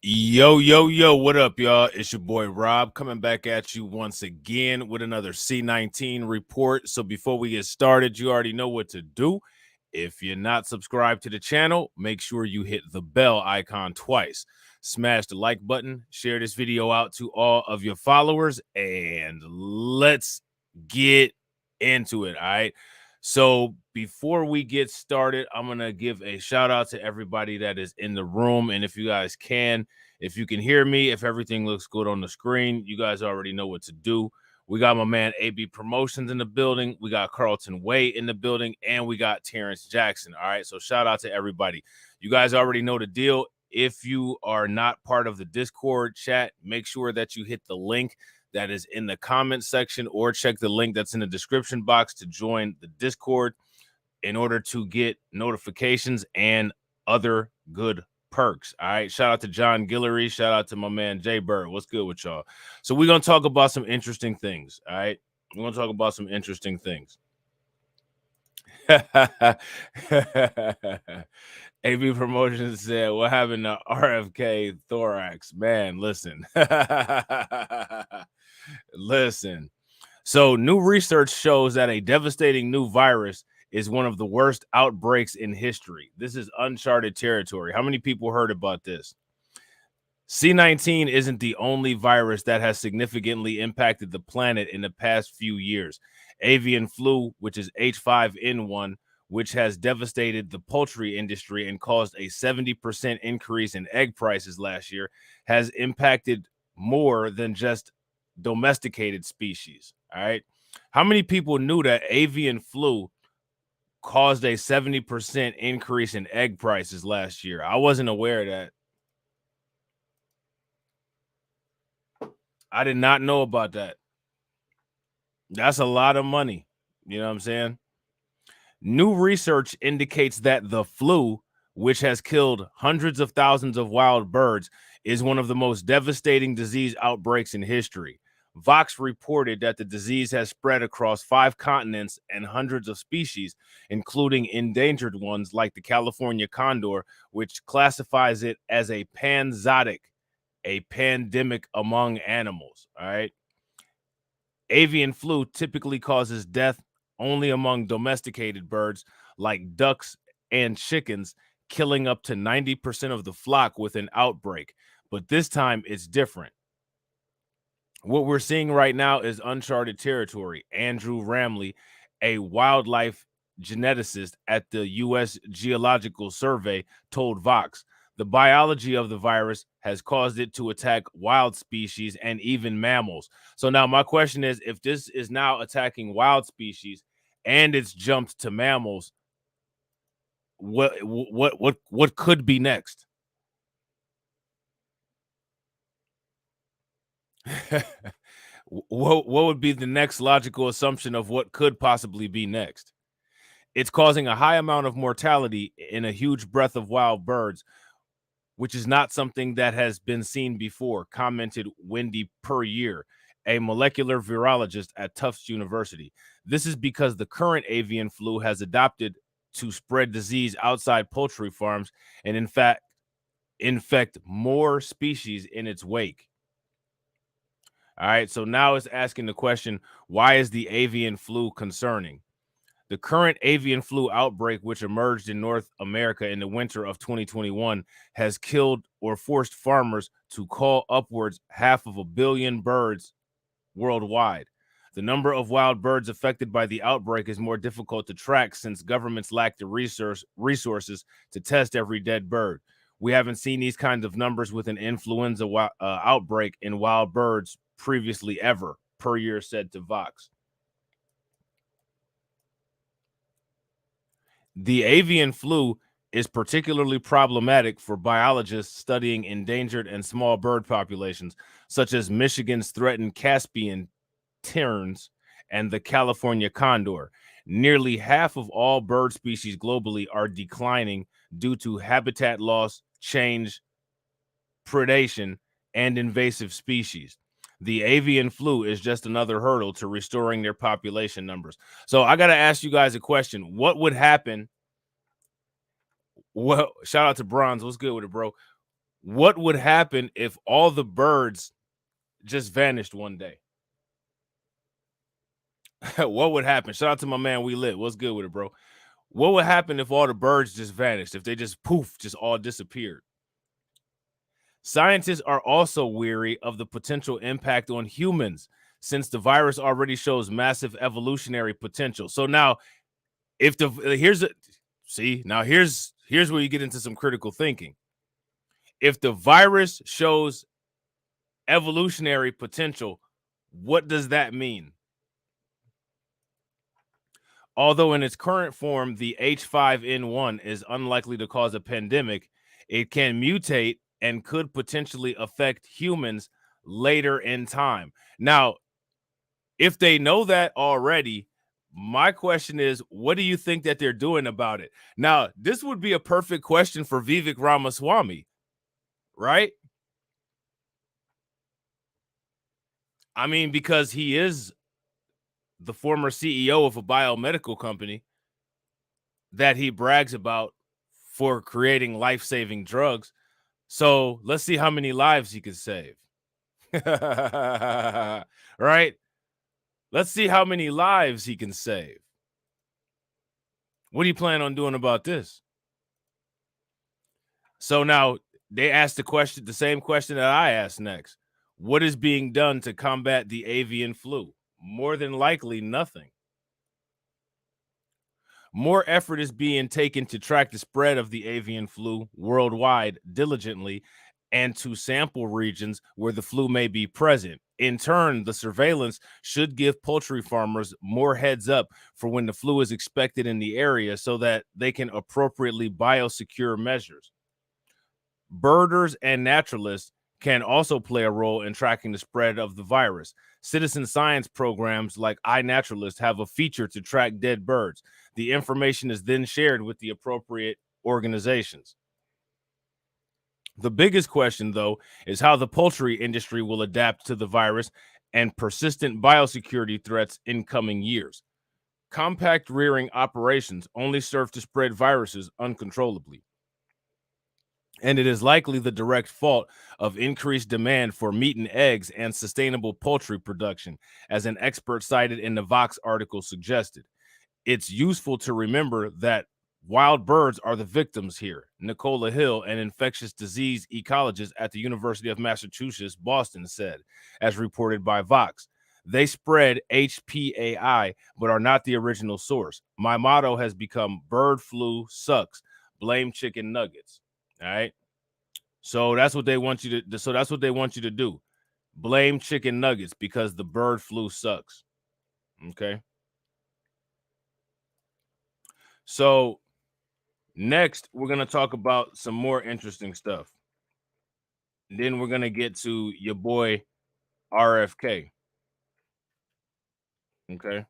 Yo, yo, yo, what up, y'all? It's your boy Rob coming back at you once again with another C19 report. So before we get started, you already know what to do. If you're not subscribed to the channel, make sure you hit the bell icon twice. Smash the like button, share this video out to all of your followers, and let's get into it, all right? So before we get started, I'm going to give a shout out to everybody that is in the room. And if you guys can, if you can hear me, if everything looks good on the screen, you guys already know what to do. We got my man AB Promotions in the building. We got Carlton Way in the building, and we got Terrence Jackson. All right, so shout out to everybody. You guys already know the deal. If you are not part of the Discord chat, make sure that you hit the link that is in the comment section or check the link that's in the description box to join the Discord in order to get notifications and other good perks. All right. Shout out to John Guillory. Shout out to my man Jay Bird. What's good with y'all? So we're going to talk about some interesting things. All right. We're going to talk about some interesting things. AB Promotions said, what happened to RFK thorax? Man, listen. Listen. So new research shows that a devastating new virus is one of the worst outbreaks in history. This is uncharted territory. How many people heard about this? C19 isn't the only virus that has significantly impacted the planet in the past few years. Avian flu, which is H5N1, which has devastated the poultry industry and caused a 70% increase in egg prices last year, has impacted more than just domesticated species. All right. How many people knew that avian flu caused a 70% increase in egg prices last year? I wasn't aware of that. I did not know about that. That's a lot of money. You know what I'm saying? New research indicates that the flu, which has killed hundreds of thousands of wild birds, is one of the most devastating disease outbreaks in history. Vox reported that the disease has spread across 5 continents and hundreds of species, including endangered ones like the California condor, which classifies it as a panzootic, a pandemic among animals. All right. Avian flu typically causes death only among domesticated birds like ducks and chickens, killing up to 90% of the flock with an outbreak. But this time it's different. What we're seeing right now is uncharted territory. Andrew Ramley, a wildlife geneticist at the U.S. Geological Survey, told Vox, the biology of the virus has caused it to attack wild species and even mammals. So now my question is, if this is now attacking wild species and it's jumped to mammals, what could be next? What would be the next logical assumption of what could possibly be next? It's causing a high amount of mortality in a huge breadth of wild birds, which is not something that has been seen before, commented Wendy Puryear, a molecular virologist at Tufts University. This is because the current avian flu has adopted to spread disease outside poultry farms and, in fact, infect more species in its wake. All right, so now it's asking the question, why is the avian flu concerning? The current avian flu outbreak, which emerged in North America in the winter of 2021, has killed or forced farmers to cull upwards 500 million birds worldwide. The number of wild birds affected by the outbreak is more difficult to track since governments lack the resources to test every dead bird. We haven't seen these kinds of numbers with an influenza outbreak in wild birds previously ever, Puryear said to Vox. The avian flu is particularly problematic for biologists studying endangered and small bird populations, such as Michigan's threatened Caspian terns and the California condor. Nearly half of all bird species globally are declining due to habitat loss, change, predation, and invasive species. The avian flu is just another hurdle to restoring their population numbers. So I got to ask you guys a question. What would happen? Well, shout out to Bronze. What's good with it, bro? What would happen if all the birds just vanished one day? What would happen? Shout out to my man We Lit. What's good with it, bro? What would happen if all the birds just vanished? If they just poof, just all disappeared? Scientists are also weary of the potential impact on humans since the virus already shows massive evolutionary potential. So now, if the here's here's where you get into some critical thinking. If the virus shows evolutionary potential, what does that mean? Although in its current form, the H5N1 is unlikely to cause a pandemic, it can mutate and could potentially affect humans later in time. Now, if they know that already, my question is, what do you think that they're doing about it? Now, this would be a perfect question for Vivek Ramaswamy, right? I mean, because he is the former CEO of a biomedical company that he brags about for creating life-saving drugs. So let's see how many lives he can save. Right? Let's see how many lives he can save. What do you plan on doing about this? So now they asked the same question that I asked next. What is being done to combat the avian flu? More than likely, nothing. More effort is being taken to track the spread of the avian flu worldwide diligently and to sample regions where the flu may be present. In turn, the surveillance should give poultry farmers more heads up for when the flu is expected in the area so that they can appropriately biosecure measures. Birders and naturalists can also play a role in tracking the spread of the virus. Citizen science programs like iNaturalist have a feature to track dead birds. The information is then shared with the appropriate organizations. The biggest question, though, is how the poultry industry will adapt to the virus and persistent biosecurity threats in coming years. Compact rearing operations only serve to spread viruses uncontrollably, and it is likely the direct fault of increased demand for meat and eggs and sustainable poultry production, as an expert cited in the Vox article suggested. It's useful to remember that wild birds are the victims here, Nicola Hill, an infectious disease ecologist at the University of Massachusetts, Boston, said, as reported by Vox. They spread HPAI, but are not the original source. My motto has become bird flu sucks. Blame chicken nuggets. All right. So that's what they want you to. So that's what they want you to do. Blame chicken nuggets because the bird flu sucks. Okay. So next, we're gonna talk about some more interesting stuff. Then we're gonna get to your boy RFK. Okay.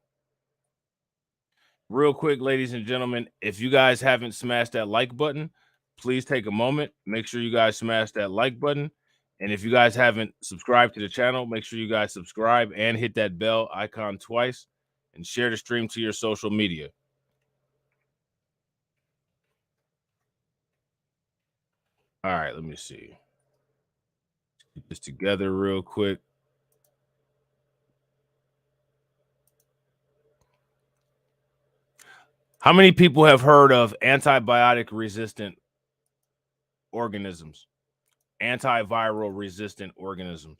Real quick, ladies and gentlemen, if you guys haven't smashed that like button, please take a moment. Make sure you guys smash that like button. And if you guys haven't subscribed to the channel, make sure you guys subscribe and hit that bell icon twice and share the stream to your social media. All right, let me see. Get this together real quick. How many people have heard of antibiotic resistant organisms? Antiviral resistant organisms.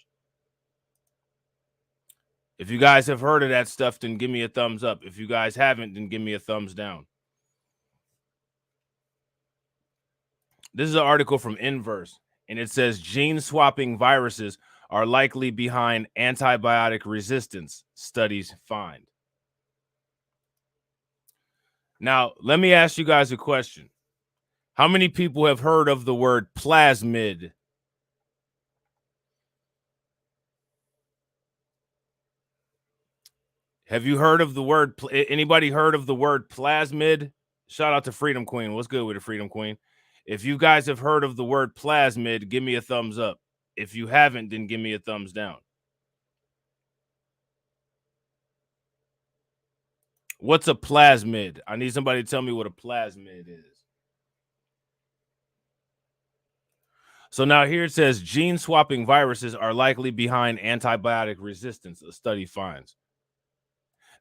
If you guys have heard of that stuff, then give me a thumbs up. If you guys haven't, then give me a thumbs down. This is an article from Inverse, and it says gene swapping viruses are likely behind antibiotic resistance, studies find. Now, let me ask you guys a question. How many people have heard of the word plasmid? Have you heard of the word? Anybody heard of the word plasmid? Shout out to Freedom Queen. What's good with it, Freedom Queen? If you guys have heard of the word plasmid, give me a thumbs up. If you haven't, then give me a thumbs down. What's a plasmid? I need somebody to tell me what a plasmid is. So now here it says gene swapping viruses are likely behind antibiotic resistance, a study finds.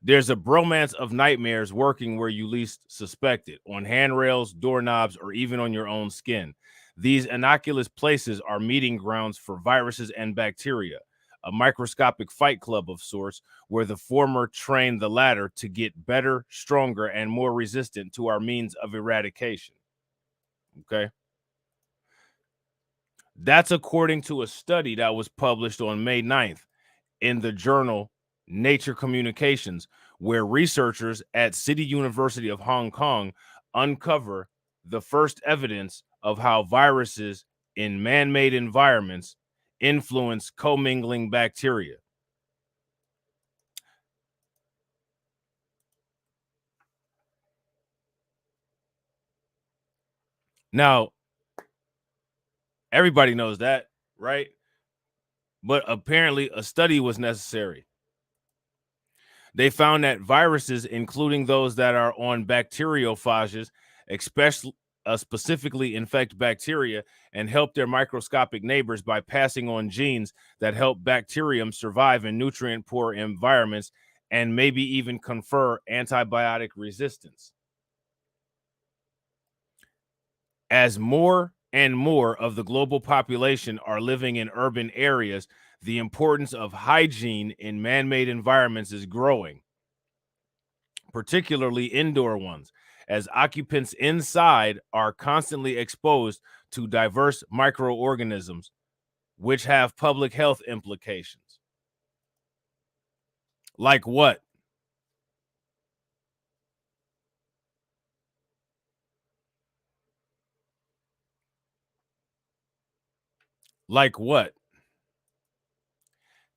There's a bromance of nightmares working where you least suspect it, on handrails, doorknobs, or even on your own skin. These innocuous places are meeting grounds for viruses and bacteria, a microscopic fight club of sorts, where the former train the latter to get better, stronger, and more resistant to our means of eradication. Okay. That's according to a study that was published on May 9th in the journal Nature Communications, where researchers at City University of Hong Kong uncover the first evidence of how viruses in man-made environments influence commingling bacteria. Now, everybody knows that, right? But apparently a study was necessary. They found that viruses, including those that are on bacteriophages, especially specifically infect bacteria and help their microscopic neighbors by passing on genes that help bacterium survive in nutrient-poor environments and maybe even confer antibiotic resistance. As more and more of the global population are living in urban areas, the importance of hygiene in man-made environments is growing, particularly indoor ones, as occupants inside are constantly exposed to diverse microorganisms, which have public health implications. Like what? Like what?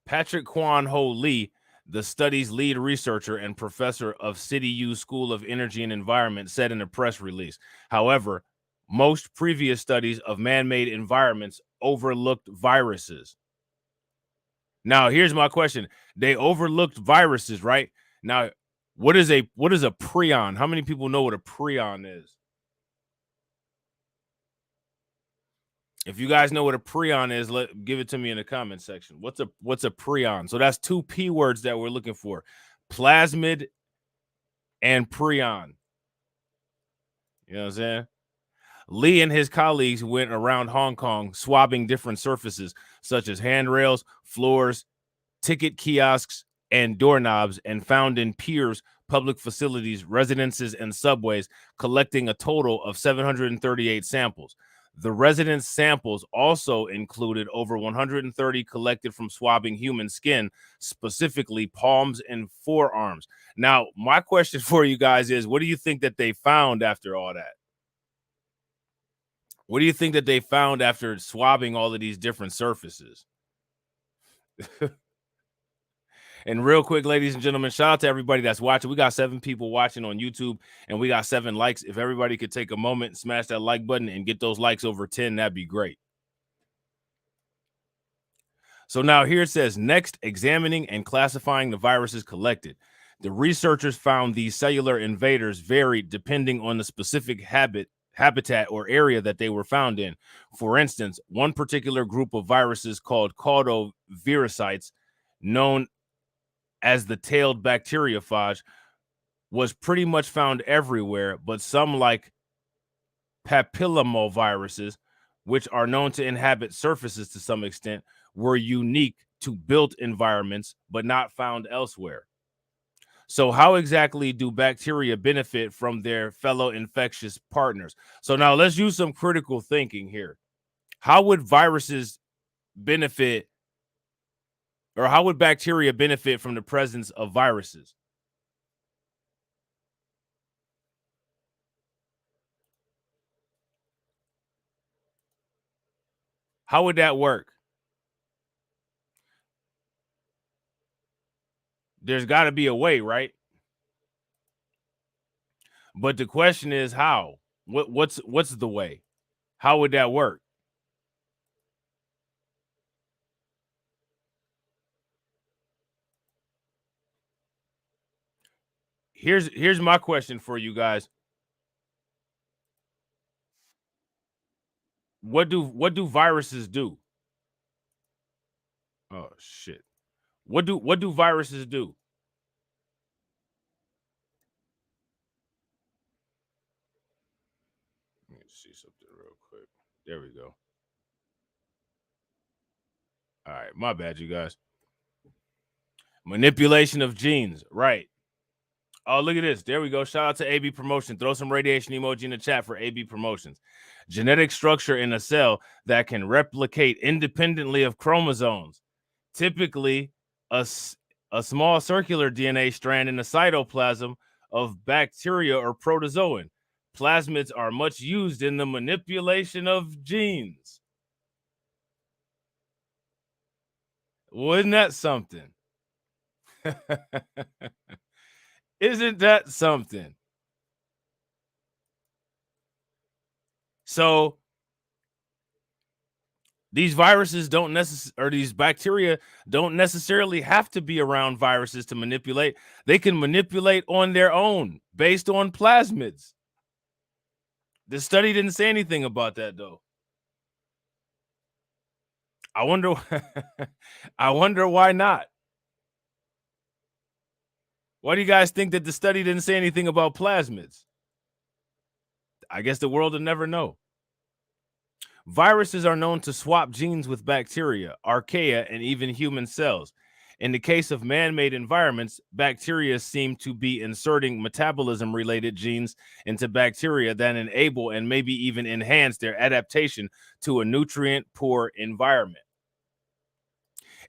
Patrick Kwan Ho Lee, the study's lead researcher and professor of City U School of Energy and Environment, said in a press release. However, most previous studies of man-made environments overlooked viruses. Now, here's my question. They overlooked viruses, right? Now, what is a prion? How many people know what a prion is? If you guys know what a prion is, give it to me in the comment section. What's a prion? So that's two P words that we're looking for. Plasmid and prion. You know what I'm saying? Lee and his colleagues went around Hong Kong swabbing different surfaces such as handrails, floors, ticket kiosks, and doorknobs, and found in piers, public facilities, residences, and subways, collecting a total of 738 samples. The residence samples also included over 130 collected from swabbing human skin, specifically palms and forearms. Now, my question for you guys is, what do you think that they found after all that? What do you think that they found after swabbing all of these different surfaces? And real quick, ladies and gentlemen, shout out to everybody that's watching. We got 7 people watching on YouTube and we got 7 likes. If everybody could take a moment and smash that like button and get those likes over 10, that'd be great. So now here it says, next, examining and classifying the viruses collected. The researchers found these cellular invaders varied depending on the specific habitat or area that they were found in. For instance, one particular group of viruses called caudovirusites, known as the tailed bacteriophage, was pretty much found everywhere, but some, like papillomaviruses, which are known to inhabit surfaces to some extent, were unique to built environments but not found elsewhere. So how exactly do bacteria benefit from their fellow infectious partners? So now let's use some critical thinking here. How would viruses benefit, or how would bacteria benefit from the presence of viruses? How would that work? There's got to be a way, right? But the question is how? What's the way? How would that work? Here's my question for you guys. What do viruses do? Oh shit. What do viruses do? Let me see something real quick. There we go. All right, my bad, you guys. Manipulation of genes, right? Oh, look at this. There we go. Shout out to AB Promotion. Throw some radiation emoji in the chat for AB Promotions. Genetic structure in a cell that can replicate independently of chromosomes. Typically, a small circular DNA strand in the cytoplasm of bacteria or protozoan. Plasmids are much used in the manipulation of genes. Wasn't that something? Isn't that something? So these viruses don't necessarily, or these bacteria don't necessarily have to be around viruses to manipulate. They can manipulate on their own based on plasmids. The study didn't say anything about that, though. I wonder why not. Why do you guys think that the study didn't say anything about plasmids? I guess the world will never know. Viruses are known to swap genes with bacteria, archaea, and even human cells. In the case of man-made environments, bacteria seem to be inserting metabolism-related genes into bacteria that enable and maybe even enhance their adaptation to a nutrient-poor environment.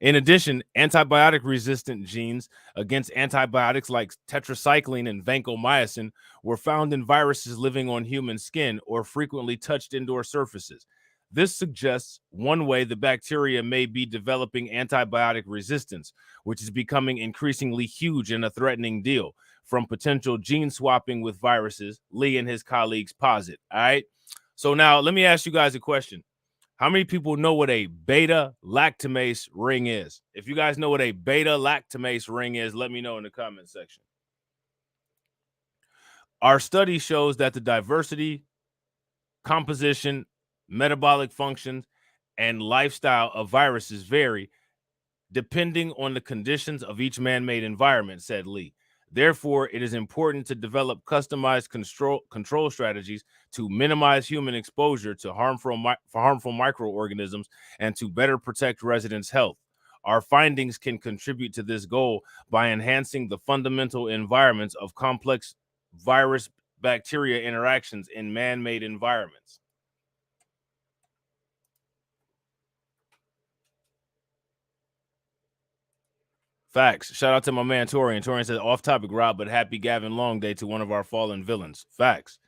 In addition, antibiotic-resistant genes against antibiotics like tetracycline and vancomycin were found in viruses living on human skin or frequently touched indoor surfaces. This suggests one way the bacteria may be developing antibiotic resistance, which is becoming increasingly huge and a threatening deal from potential gene swapping with viruses, Lee and his colleagues posit. All right. So now let me ask you guys a question. How many people know what a beta-lactamase ring is? If you guys know what a beta-lactamase ring is, let me know in the comment section. Our study shows that the diversity, composition, metabolic functions, and lifestyle of viruses vary depending on the conditions of each man-made environment, said Lee. Therefore, it is important to develop customized control strategies to minimize human exposure to harmful microorganisms and to better protect residents' health. Our findings can contribute to this goal by enhancing the fundamental environments of complex virus-bacteria interactions in man-made environments. Facts. Shout out to my man Torian. Torian says, off topic, Rob, but happy Gavin Long Day to one of our fallen villains. Facts.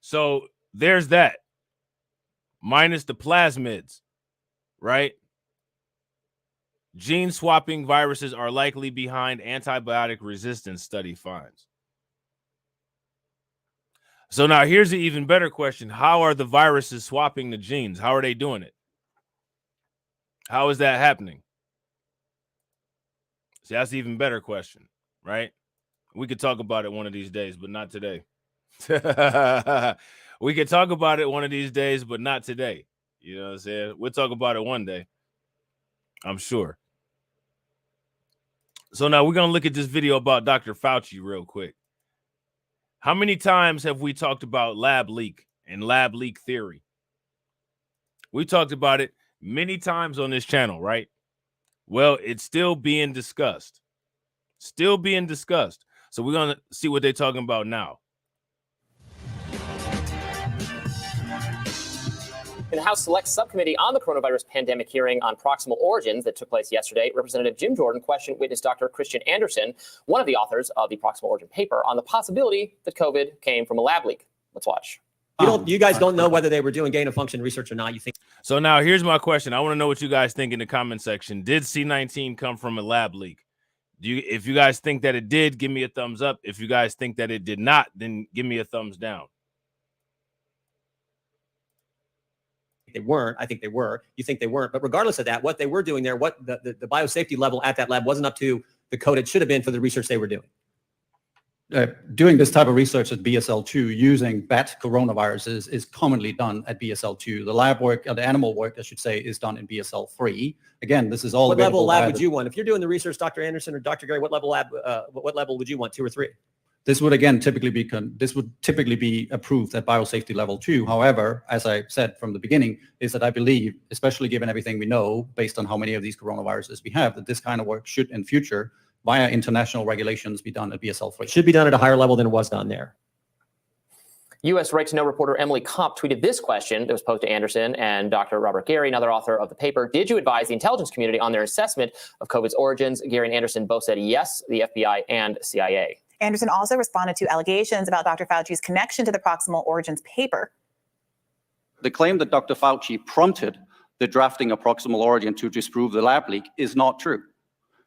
So there's that. Minus the plasmids, right? Gene swapping viruses are likely behind antibiotic resistance, study finds. So now here's an even better question. How are the viruses swapping the genes? How are they doing it? How is that happening? See, that's an even better question, right? We could talk about it one of these days, but not today. We could talk about it one of these days, but not today. You know what I'm saying? We'll talk about it one day, I'm sure. So now we're going to look at this video about Dr. Fauci real quick. How many times have we talked about lab leak and lab leak theory? We talked about it many times on this channel, right? Well, it's still being discussed. Still being discussed. So we're going to see what they're talking about now. In the House Select Subcommittee on the coronavirus pandemic hearing on proximal origins that took place yesterday, Representative Jim Jordan questioned witness Dr. Christian Anderson, one of the authors of the proximal origin paper, on the possibility that COVID came from a lab leak. Let's watch. You guys don't know whether they were doing gain of function research or not. You think? So now here's my question. I want to know what you guys think in the comment section. Did C19 come from a lab leak? If you guys think that it did, give me a thumbs up. If you guys think that it did not, then give me a thumbs down. They weren't. I think they were. You think they weren't. But regardless of that, what they were doing there, what the biosafety level at that lab wasn't up to the code it should have been for the research they were doing. doing this type of research at BSL-2 using bat coronaviruses is commonly done at BSL-2. The lab work, the animal work, I should say, is done in BSL-3. Again, this is all What level available lab via would you want? If you're doing the research, Dr. Anderson or Dr. Gary, what level lab, what level would you want, 2 or 3? This would again typically be approved at biosafety level 2. However, as I said from the beginning, is that I believe, especially given everything we know based on how many of these coronaviruses we have, that this kind of work should in future via international regulations be done at BSL-3. It should be done at a higher level than it was done there. U.S. Right to Know reporter Emily Kopp tweeted this question that was posed to Anderson and Dr. Robert Gary, another author of the paper. Did you advise the intelligence community on their assessment of COVID's origins? Gary and Anderson both said yes, the FBI and CIA. Anderson also responded to allegations about Dr. Fauci's connection to the Proximal Origins paper. The claim that Dr. Fauci prompted the drafting of Proximal Origin to disprove the lab leak is not true.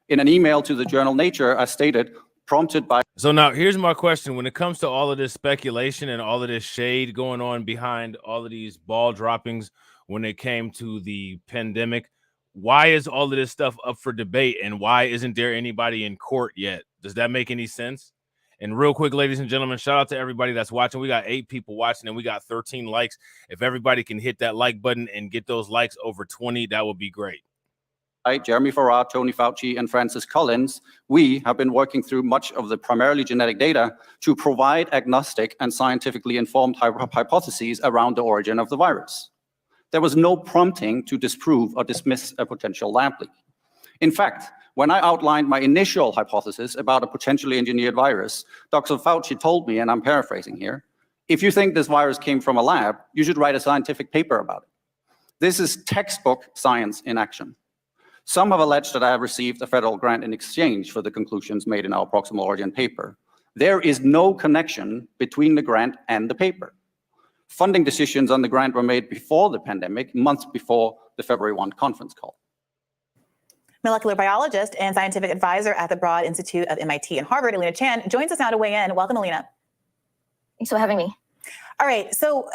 In an email to the journal Nature, I stated, prompted by... So now here's my question. When it comes to all of this speculation and all of this shade going on behind all of these ball droppings when it came to the pandemic, why is all of this stuff up for debate and why isn't there anybody in court yet? Does that make any sense? And real quick, ladies and gentlemen, shout out to everybody that's watching. We got 8 people watching and we got 13 likes. If everybody can hit that like button and get those likes over 20, that would be great. Jeremy Farrar, Tony Fauci, and Francis Collins, we have been working through much of the primarily genetic data to provide agnostic and scientifically informed hypotheses around the origin of the virus. There was no prompting to disprove or dismiss a potential lab leak. In fact, when I outlined my initial hypothesis about a potentially engineered virus, Dr. Fauci told me, and I'm paraphrasing here, if you think this virus came from a lab, you should write a scientific paper about it. This is textbook science in action. Some have alleged that I have received a federal grant in exchange for the conclusions made in our Proximal Origin paper. There is no connection between the grant and the paper. Funding decisions on the grant were made before the pandemic, months before the February 1 conference call. Molecular biologist and scientific advisor at the Broad Institute of MIT and Harvard, Alina Chan, joins us now to weigh in. Welcome, Alina. Thanks for having me. All right, so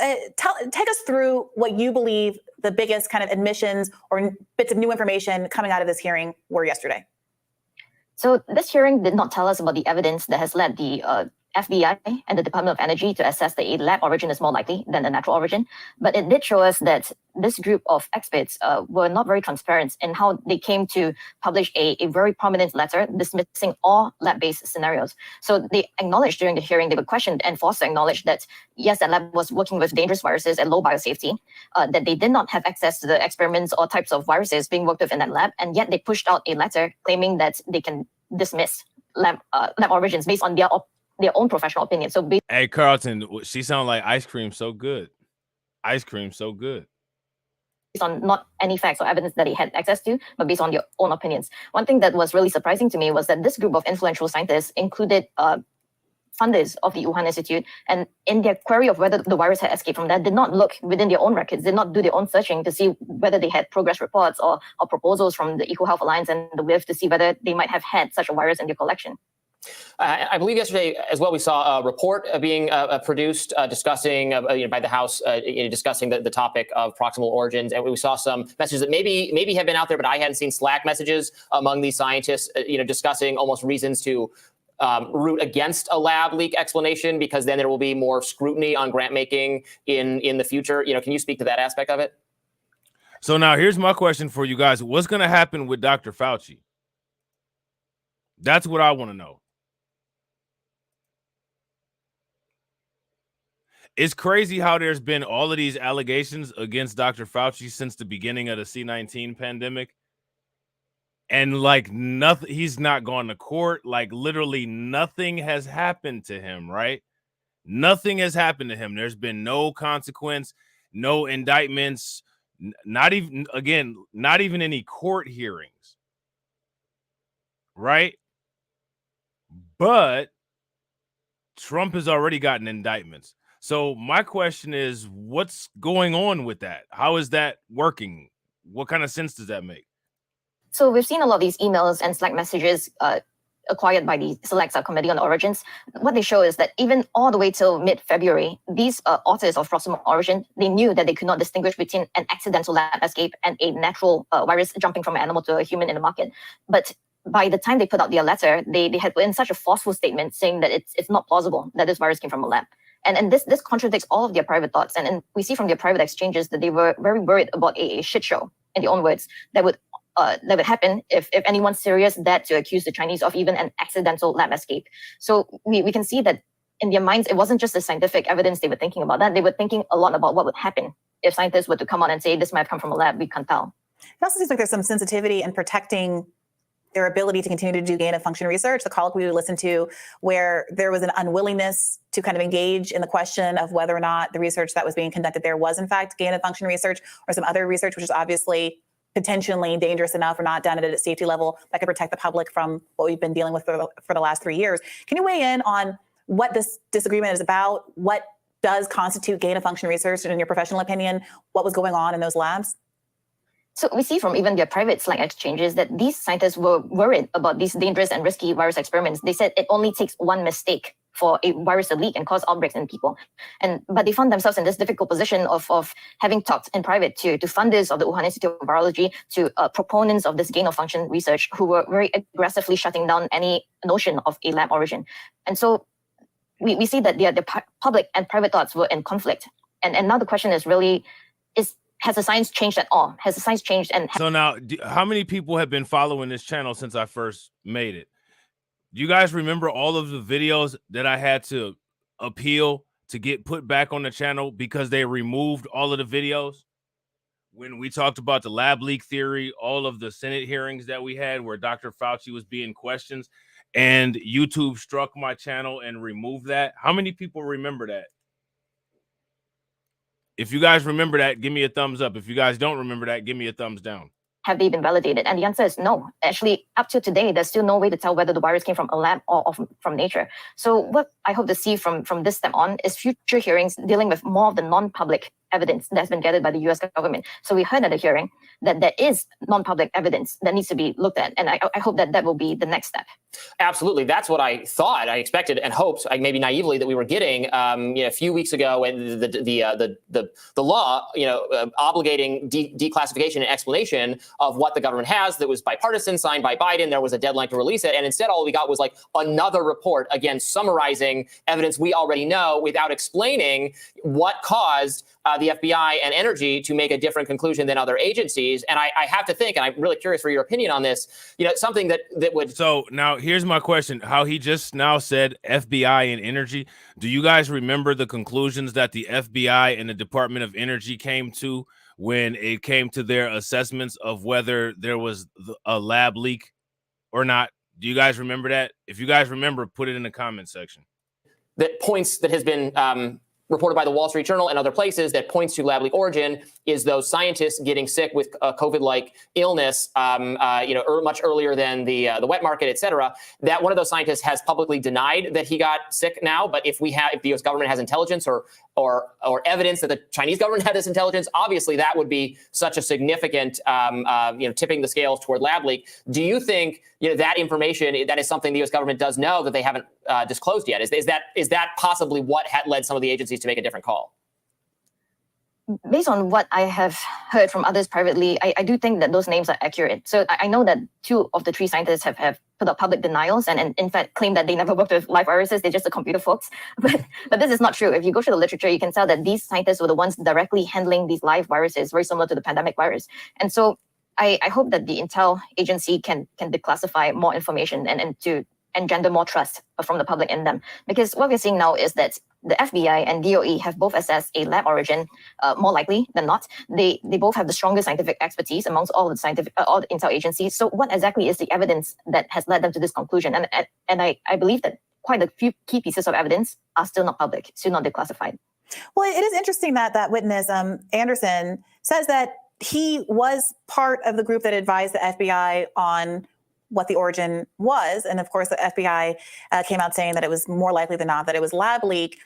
take us through what you believe the biggest kind of admissions or bits of new information coming out of this hearing were yesterday. So this hearing did not tell us about the evidence that has led the FBI and the Department of Energy to assess that a lab origin is more likely than a natural origin. But it did show us that this group of experts were not very transparent in how they came to publish a very prominent letter dismissing all lab-based scenarios. So they acknowledged during the hearing, they were questioned and forced to acknowledge that, yes, that lab was working with dangerous viruses at low biosafety, that they did not have access to the experiments or types of viruses being worked with in that lab, and yet they pushed out a letter claiming that they can dismiss lab origins based on their own professional opinion. So, hey, Carlton, she sounds like ice cream so good. Ice cream so good. Based on not any facts or evidence that he had access to, but based on their own opinions. One thing that was really surprising to me was that this group of influential scientists included funders of the Wuhan Institute, and in their query of whether the virus had escaped from that, did not look within their own records, did not do their own searching to see whether they had progress reports or proposals from the EcoHealth Alliance and the WIF to see whether they might have had such a virus in their collection. I believe yesterday as well, we saw a report being produced discussing by the House, discussing the topic of proximal origins. And we saw some messages that maybe have been out there, but I hadn't seen Slack messages among these scientists, discussing almost reasons to root against a lab leak explanation, because then there will be more scrutiny on grant making in the future. Can you speak to that aspect of it? So now here's my question for you guys. What's going to happen with Dr. Fauci? That's what I want to know. It's crazy how there's been all of these allegations against Dr. Fauci since the beginning of the C19 pandemic. And like nothing, he's not gone to court. Like literally nothing has happened to him, right? Nothing has happened to him. There's been no consequence, no indictments, not even any court hearings, right? But Trump has already gotten indictments. So my question is, what's going on with that? How is that working? What kind of sense does that make? So we've seen a lot of these emails and Slack messages acquired by the Select Subcommittee on Origins. What they show is that even all the way till mid-February, these authors of proximal origin, they knew that they could not distinguish between an accidental lab escape and a natural virus jumping from an animal to a human in the market. But by the time they put out their letter, they had put in such a forceful statement saying that it's not plausible that this virus came from a lab. And this contradicts all of their private thoughts. And we see from their private exchanges that they were very worried about a shit show, in their own words, that would happen if anyone serious dared to accuse the Chinese of even an accidental lab escape. So we can see that in their minds, it wasn't just the scientific evidence they were thinking about that. They were thinking a lot about what would happen if scientists were to come out and say, this might have come from a lab, we can't tell. It also seems like there's some sensitivity in protecting their ability to continue to do gain of function research. The colloquy we listened to, where there was an unwillingness to kind of engage in the question of whether or not the research that was being conducted there was in fact gain of function research, or some other research which is obviously potentially dangerous enough or not done at a safety level that could protect the public from what we've been dealing with for the last 3 years. Can you weigh in on what this disagreement is about? What does constitute gain of function research, and in your professional opinion, what was going on in those labs? So we see from even their private Slack exchanges that these scientists were worried about these dangerous and risky virus experiments. They said it only takes one mistake for a virus to leak and cause outbreaks in people. But they found themselves in this difficult position of having talked in private to funders of the Wuhan Institute of Virology, to proponents of this gain of function research, who were very aggressively shutting down any notion of a lab origin. And so we see that the public and private thoughts were in conflict. And now the question is really, has the science changed at all? Has the science changed? And so now, how many people have been following this channel since I first made it? Do you guys remember all of the videos that I had to appeal to get put back on the channel because they removed all of the videos? When we talked about the lab leak theory, all of the Senate hearings that we had where Dr. Fauci was being questioned, and YouTube struck my channel and removed that. How many people remember that? If you guys remember that, give me a thumbs up. If you guys don't remember that, give me a thumbs down. Have they been validated? And the answer is no. Actually, up to today, there's still no way to tell whether the virus came from a lab or from nature. So what I hope to see from this step on is future hearings dealing with more of the non-public evidence that's been gathered by the US government. So we heard at the hearing that there is non-public evidence that needs to be looked at. And I hope that will be the next step. Absolutely. That's what I thought, I expected and hoped, maybe naively, that we were getting a few weeks ago, when the law, obligating declassification and explanation of what the government has, that was bipartisan, signed by Biden. There was a deadline to release it. And instead, all we got was like another report, again, summarizing evidence we already know without explaining what caused the FBI and energy to make a different conclusion than other agencies. And I have to think, and I'm really curious for your opinion on this, something that would. So now here's my question. How he just now said FBI and energy. Do you guys remember the conclusions that the FBI and the Department of Energy came to when it came to their assessments of whether there was a lab leak or not? Do you guys remember that? If you guys remember, put it in the comment section. That has been reported by the Wall Street Journal and other places that points to lab leak origin is those scientists getting sick with COVID-like illness, much earlier than the wet market, et cetera. That one of those scientists has publicly denied that he got sick now. But if the U.S. government has intelligence or evidence that the Chinese government had this intelligence, obviously that would be such a significant, tipping the scales toward lab leak. Do you think that information, that is something the U.S. government does know that they haven't disclosed yet? Is that possibly what had led some of the agencies to make a different call? Based on what I have heard from others privately, I do think that those names are accurate. So I know that 2 of the 3 scientists have put up public denials and in fact claim that they never worked with live viruses. They're just the computer folks. But this is not true. If you go through the literature, you can tell that these scientists were the ones directly handling these live viruses, very similar to the pandemic virus. And so I hope that the intel agency can declassify more information and to engender more trust from the public in them. Because what we're seeing now is that the FBI and DOE have both assessed a lab origin more likely than not. They both have the strongest scientific expertise amongst all the intel agencies. So what exactly is the evidence that has led them to this conclusion? And I believe that quite a few key pieces of evidence are still not public, still not declassified. Well, it is interesting that witness, Anderson, says that he was part of the group that advised the FBI on what the origin was. And of course, the FBI came out saying that it was more likely than not that it was lab leak.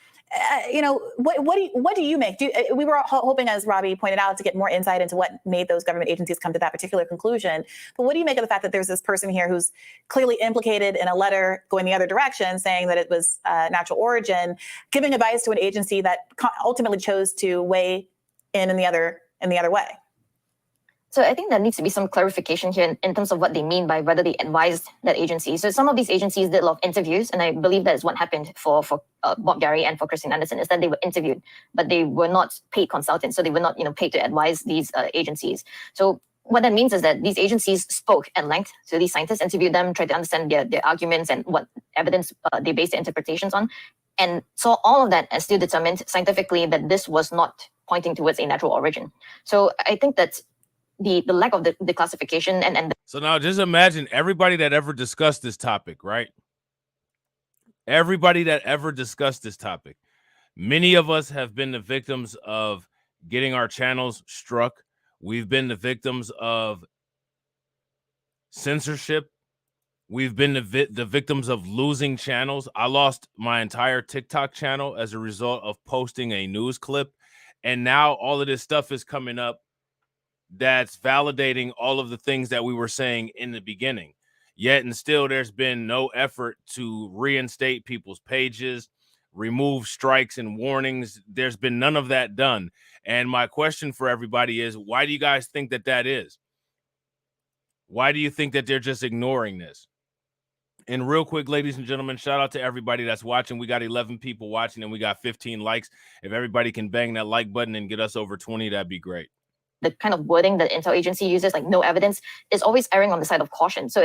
What do you make? We were hoping, as Robbie pointed out, to get more insight into what made those government agencies come to that particular conclusion. But what do you make of the fact that there's this person here who's clearly implicated in a letter going the other direction, saying that it was natural origin, giving advice to an agency that ultimately chose to weigh in the other way? So I think there needs to be some clarification here in terms of what they mean by whether they advised that agency. So some of these agencies did a lot of interviews, and I believe that is what happened for Bob Gary and for Christine Anderson, is that they were interviewed, but they were not paid consultants, so they were not paid to advise these agencies. So what that means is that these agencies spoke at length to these scientists, interviewed them, tried to understand their arguments and what evidence they based their interpretations on, and saw all of that and still determined scientifically that this was not pointing towards a natural origin. So I think that the lack of the classification and so now just imagine everybody that ever discussed this topic, right? Everybody that ever discussed this topic. Many of us have been the victims of getting our channels struck. We've been the victims of censorship. We've been the victims of losing channels. I lost my entire TikTok channel as a result of posting a news clip. And now all of this stuff is coming up that's validating all of the things that we were saying in the beginning. Yet and still, there's been no effort to reinstate people's pages, remove strikes and warnings. There's been none of that done. And my question for everybody is, why do you guys think that that is? Why do you think that they're just ignoring this? And real quick, ladies and gentlemen, shout out to everybody that's watching. We got 11 people watching and we got 15 likes. If everybody can bang that like button and get us over 20, that'd be great. The kind of wording that intel agency uses, like no evidence, is always erring on the side of caution. So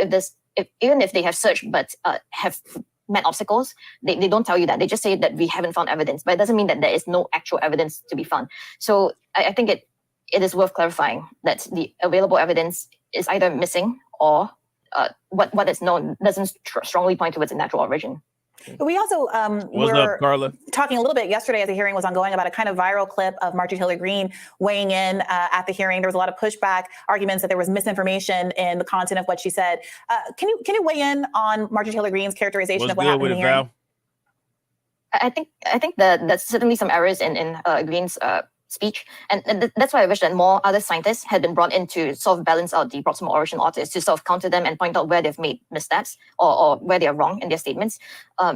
even if they have searched but have met obstacles, they don't tell you that. They just say that we haven't found evidence, but it doesn't mean that there is no actual evidence to be found. So I think it is worth clarifying that the available evidence is either missing or what is known doesn't strongly point towards a natural origin. We also What's up, Carla? Talking a little bit yesterday as the hearing was ongoing about a kind of viral clip of Marjorie Taylor Greene weighing in at the hearing. There was a lot of pushback, arguments that there was misinformation in the content of what she said. Can you weigh in on Marjorie Taylor Greene's characterization of what happened in the hearing? I think that there's certainly some errors in Greene's speech, and that's why I wish that more other scientists had been brought in to sort of balance out the proximal origin authors, to sort of counter them and point out where they've made missteps or where they are wrong in their statements.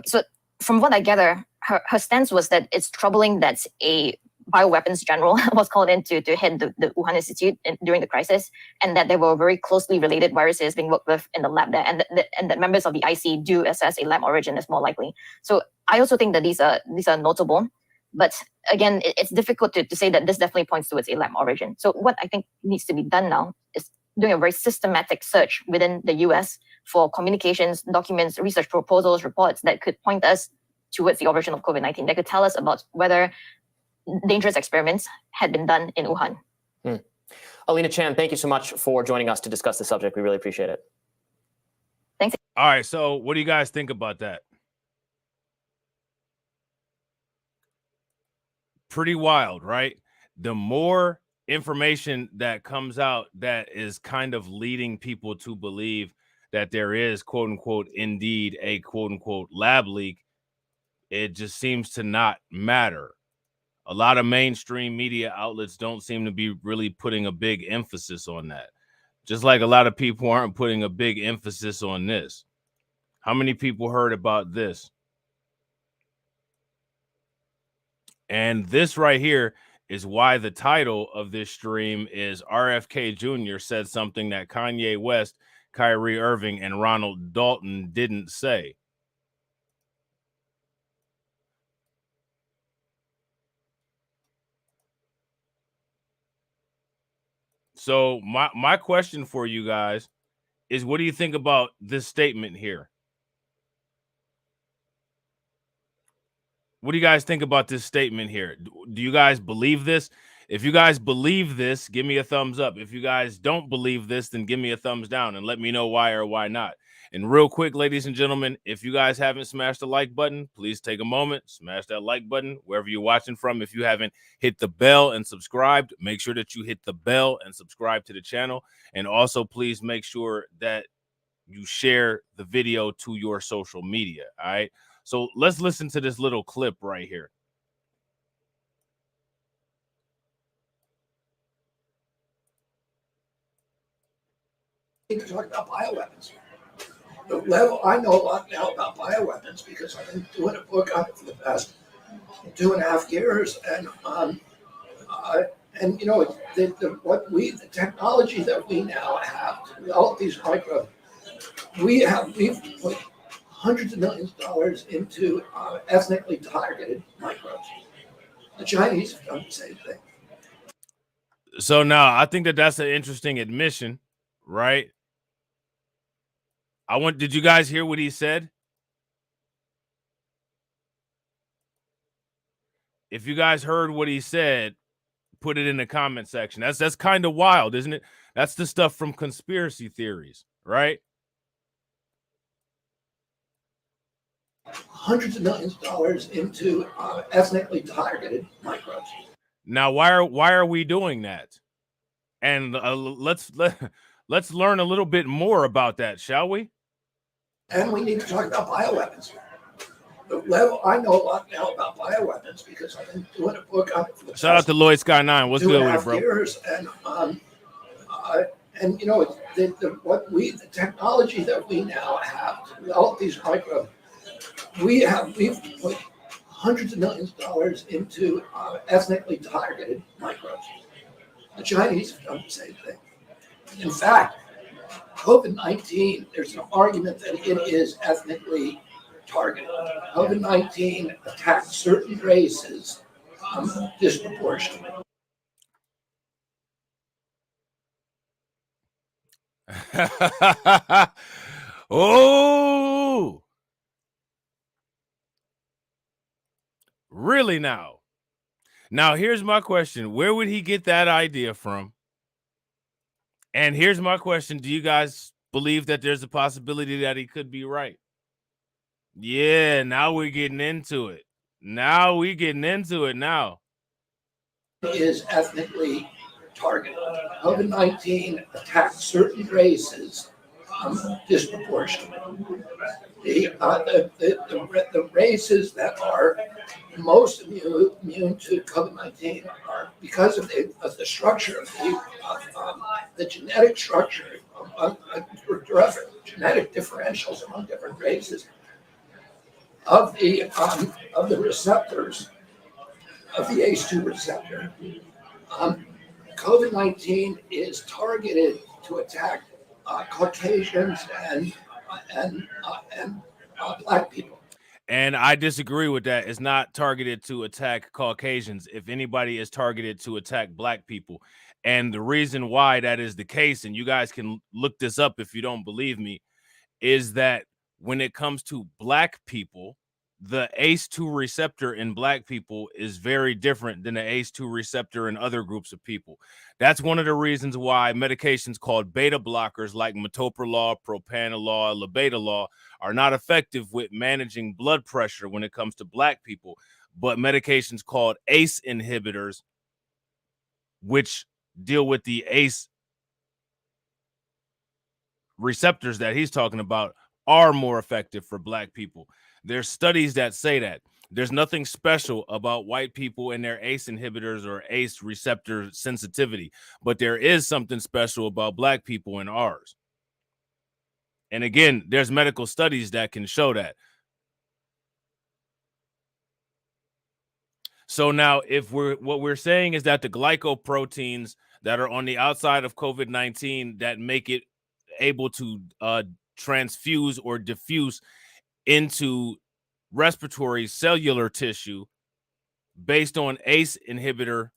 So from what I gather, her stance was that it's troubling that a bioweapons general was called in to head the Wuhan Institute during the crisis, and that there were very closely related viruses being worked with in the lab there, and that members of the IC do assess a lab origin as more likely. So I also think that these are notable. But again, it's difficult to say that this definitely points towards a lab origin. So what I think needs to be done now is doing a very systematic search within the US for communications, documents, research proposals, reports that could point us towards the origin of COVID-19, that could tell us about whether dangerous experiments had been done in Wuhan. Alina Chan, thank you so much for joining us to discuss the subject. We really appreciate it. Thanks. All right, so what do you guys think about that? Pretty wild, right? The more information that comes out that is kind of leading people to believe that there is, quote unquote, indeed a quote unquote lab leak, it just seems to not matter. A lot of mainstream media outlets don't seem to be really putting a big emphasis on that. Just like a lot of people aren't putting a big emphasis on this. How many people heard about this? And this right here is why the title of this stream is RFK Jr. said something that Kanye West, Kyrie Irving, and Ronald Dalton didn't say. So my question for you guys is, what do you think about this statement here? What do you guys think about this statement here? Do you guys believe this? If you guys believe this, give me a thumbs up. If you guys don't believe this, then give me a thumbs down and let me know why or why not. And real quick, ladies and gentlemen, if you guys haven't smashed the like button, please take a moment, smash that like button wherever you're watching from. If you haven't hit the bell and subscribed, make sure that you hit the bell and subscribe to the channel. And also, please make sure that you share the video to your social media. All right. So let's listen to this little clip right here. To talk about bioweapons. The level, I know a lot now about bioweapons because I've been doing a book on it for the past 2.5 years, and And the technology that we now have to develop these microbes, we've put hundreds of millions of dollars into ethnically targeted microbes. The Chinese have done the same thing. So now I think that that's an interesting admission, right? Did you guys hear what he said? If you guys heard what he said, put it in the comment section. That's kind of wild, isn't it? That's the stuff from conspiracy theories, right? Hundreds of millions of dollars into ethnically targeted microbes. Now, why are we doing that? And let's learn a little bit more about that, shall we? And we need to talk about bioweapons. I know a lot now about bioweapons because I've been doing a book on it for the Shout out to Lloyd Sky 9. What's good with it, bro? Years, and the technology that we now have to develop these microbes, we've put hundreds of millions of dollars into ethnically targeted microbes. The Chinese have done the same thing. In fact, COVID-19, there's an argument that it is ethnically targeted. COVID-19 attacked certain races disproportionately. Oh, really now? Now, here's my question. Where would he get that idea from? And here's my question. Do you guys believe that there's a possibility that he could be right? Yeah, now we're getting into it. Now. Is ethnically targeted. COVID-19 attacked certain races disproportionately. The races that are most immune to COVID-19 are because of the structure of the genetic structure of genetic differentials among different races of the receptors of the ACE2 receptor. COVID-19 is targeted to attack Caucasians and Black people. And I disagree with that. It's not targeted to attack Caucasians. If anybody is targeted to attack Black people. And the reason why that is the case, and you guys can look this up if you don't believe me, is that when it comes to Black people, the ACE2 receptor in Black people is very different than the ACE2 receptor in other groups of people. That's one of the reasons why medications called beta blockers like metoprolol, propranolol, labetalol are not effective with managing blood pressure when it comes to Black people. But medications called ACE inhibitors, which deal with the ACE receptors that he's talking about, are more effective for Black people. There's studies that say that. There's nothing special about white people and their ACE inhibitors or ACE receptor sensitivity, but there is something special about Black people and ours. And again, there's medical studies that can show that. So now what we're saying is that the glycoproteins that are on the outside of COVID-19 that make it able to transfuse or diffuse into respiratory cellular tissue based on ACE inhibitor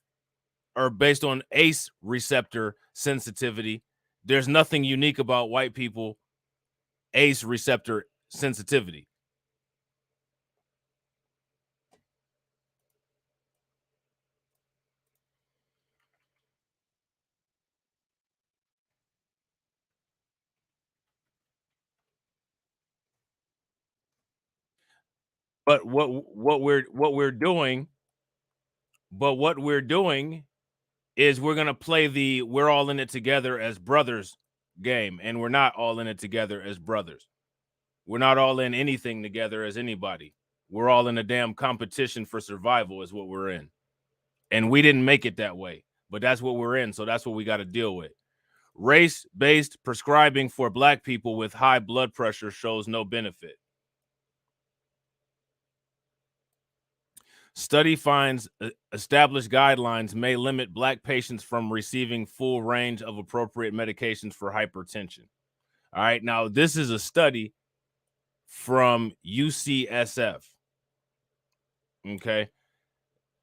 or based on ACE receptor sensitivity. There's nothing unique about white people ACE receptor sensitivity. But what we're doing is we're going to play the we're all in it together as brothers game, and we're not all in it together as brothers. We're not all in anything together as anybody. We're all in a damn competition for survival is what we're in. And we didn't make it that way, but that's what we're in, so that's what we got to deal with. Race-based prescribing for Black people with high blood pressure shows no benefit. Study finds established guidelines may limit Black patients from receiving full range of appropriate medications for hypertension. All right. Now, this is a study from UCSF. Okay.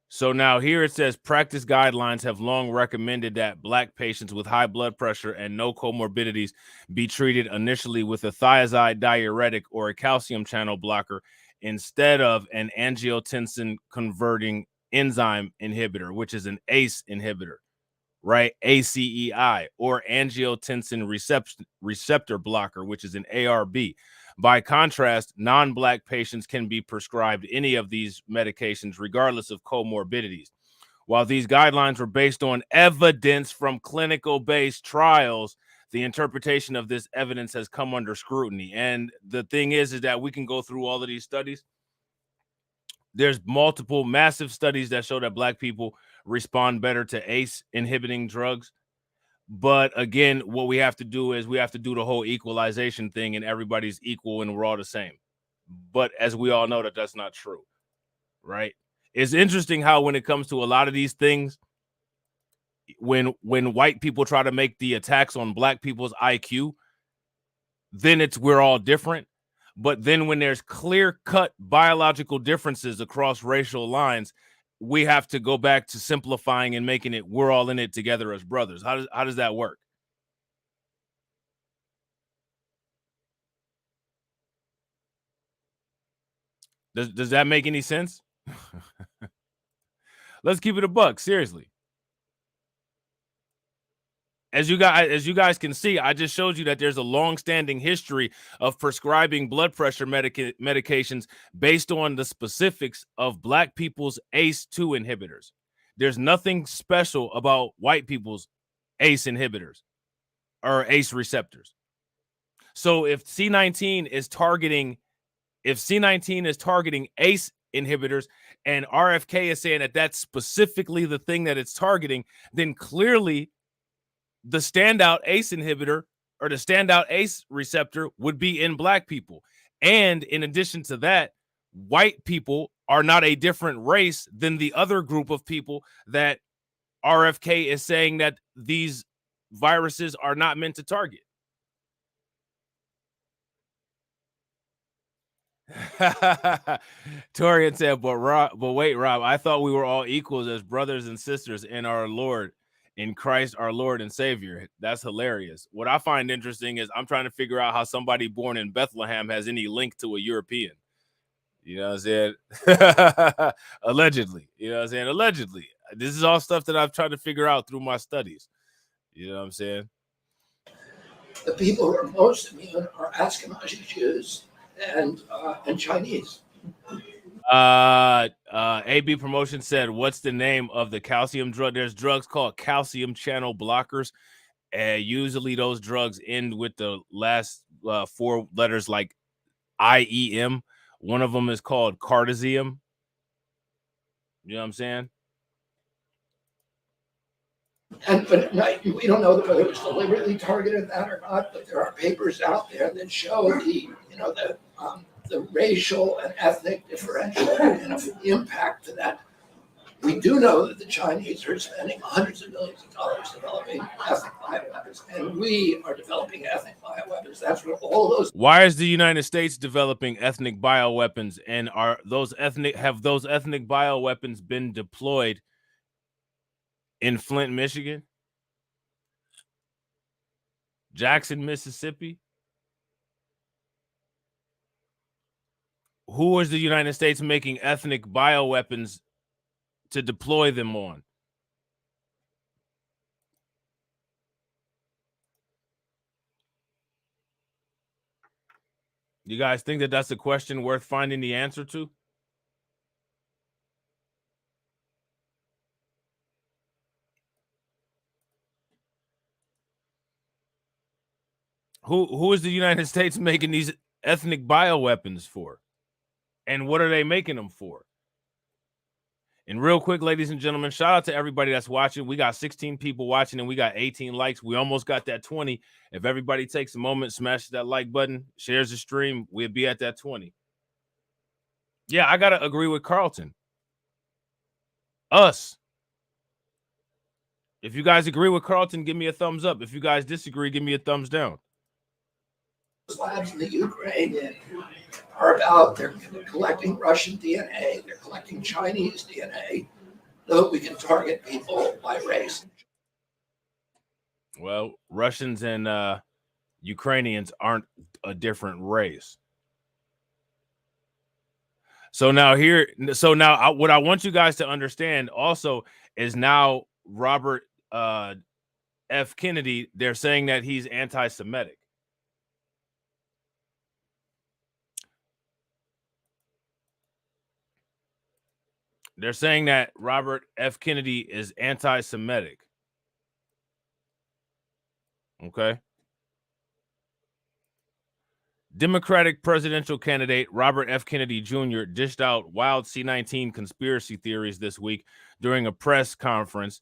So now here it says practice guidelines have long recommended that Black patients with high blood pressure and no comorbidities be treated initially with a thiazide diuretic or a calcium channel blocker instead of an angiotensin converting enzyme inhibitor, which is an ACE inhibitor, right? ACEI, or angiotensin receptor blocker, which is an ARB. By contrast, non-Black patients can be prescribed any of these medications regardless of comorbidities. While these guidelines were based on evidence from clinical-based trials, the interpretation of this evidence has come under scrutiny. And the thing is that we can go through all of these studies. There's multiple massive studies that show that Black people respond better to ACE inhibiting drugs. But again, what we have to do is we have to do the whole equalization thing and everybody's equal and we're all the same. But as we all know that that's not true, right? It's interesting how when it comes to a lot of these things, when white people try to make the attacks on Black people's IQ, then it's we're all different. But then when there's clear-cut biological differences across racial lines, we have to go back to simplifying and making it we're all in it together as brothers. How does that work? Does that make any sense? Let's keep it a buck, seriously. As you guys can see, I just showed you that there's a long-standing history of prescribing blood pressure medications based on the specifics of Black people's ACE2 inhibitors. There's nothing special about white people's ACE inhibitors or ACE receptors. So if C19 is targeting ACE inhibitors and RFK is saying that that's specifically the thing that it's targeting, then clearly the standout ACE inhibitor or the standout ACE receptor would be in Black people. And in addition to that, white people are not a different race than the other group of people that RFK is saying that these viruses are not meant to target. Torian said, but wait, Rob, I thought we were all equals as brothers and sisters in our Lord, in Christ, our Lord and Savior. That's hilarious. What I find interesting is I'm trying to figure out how somebody born in Bethlehem has any link to a European. You know what I'm saying? Allegedly. You know what I'm saying? Allegedly. This is all stuff that I've tried to figure out through my studies. You know what I'm saying? The people who are most immune are Ashkenazi Jews and Chinese. AB Promotion said, what's the name of the calcium drug? There's drugs called calcium channel blockers. Usually those drugs end with the last 4 letters like IEM. One of them is called Cardazium. You know what I'm saying? But we don't know whether it was deliberately targeted that or not, but there are papers out there that show the racial and ethnic differential impact to that. We do know that the Chinese are spending hundreds of millions of dollars developing ethnic bioweapons, and we are developing ethnic bioweapons. That's what all of those. Why is the United States developing ethnic bioweapons, and have those ethnic bioweapons been deployed in Flint, Michigan, Jackson, Mississippi? Who is the United States making ethnic bioweapons to deploy them on? You guys think that that's a question worth finding the answer to? Who is the United States making these ethnic bioweapons for? And what are they making them for? And real quick, ladies and gentlemen, shout out to everybody that's watching. We got 16 people watching and we got 18 likes. We almost got that 20. If everybody takes a moment, smashes that like button, shares the stream, we'll be at that 20. Yeah, I got to agree with Carlton. Us. If you guys agree with Carlton, give me a thumbs up. If you guys disagree, give me a thumbs down. Labs in the Ukraine are about, they're collecting Russian DNA, they're collecting Chinese DNA, so that we can target people by race. Well, Russians and Ukrainians aren't a different race. So now what I want you guys to understand also is now Robert F. Kennedy, they're saying that he's anti-Semitic. They're saying that Robert F. Kennedy is anti-Semitic. Okay. Democratic presidential candidate Robert F. Kennedy Jr. dished out wild C19 conspiracy theories this week during a press conference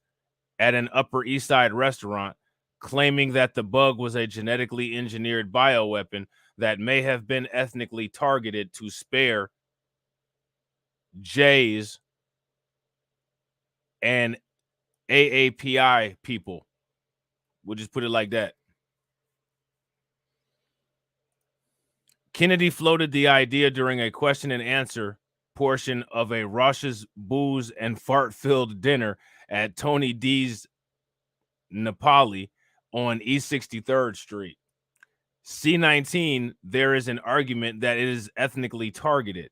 at an Upper East Side restaurant, claiming that the bug was a genetically engineered bioweapon that may have been ethnically targeted to spare Jays and AAPI people. We'll just put it like that. Kennedy floated the idea during a question and answer portion of a Rosh's booze and fart-filled dinner at Tony D's Nepali on East 63rd Street. C19, there is an argument that it is ethnically targeted.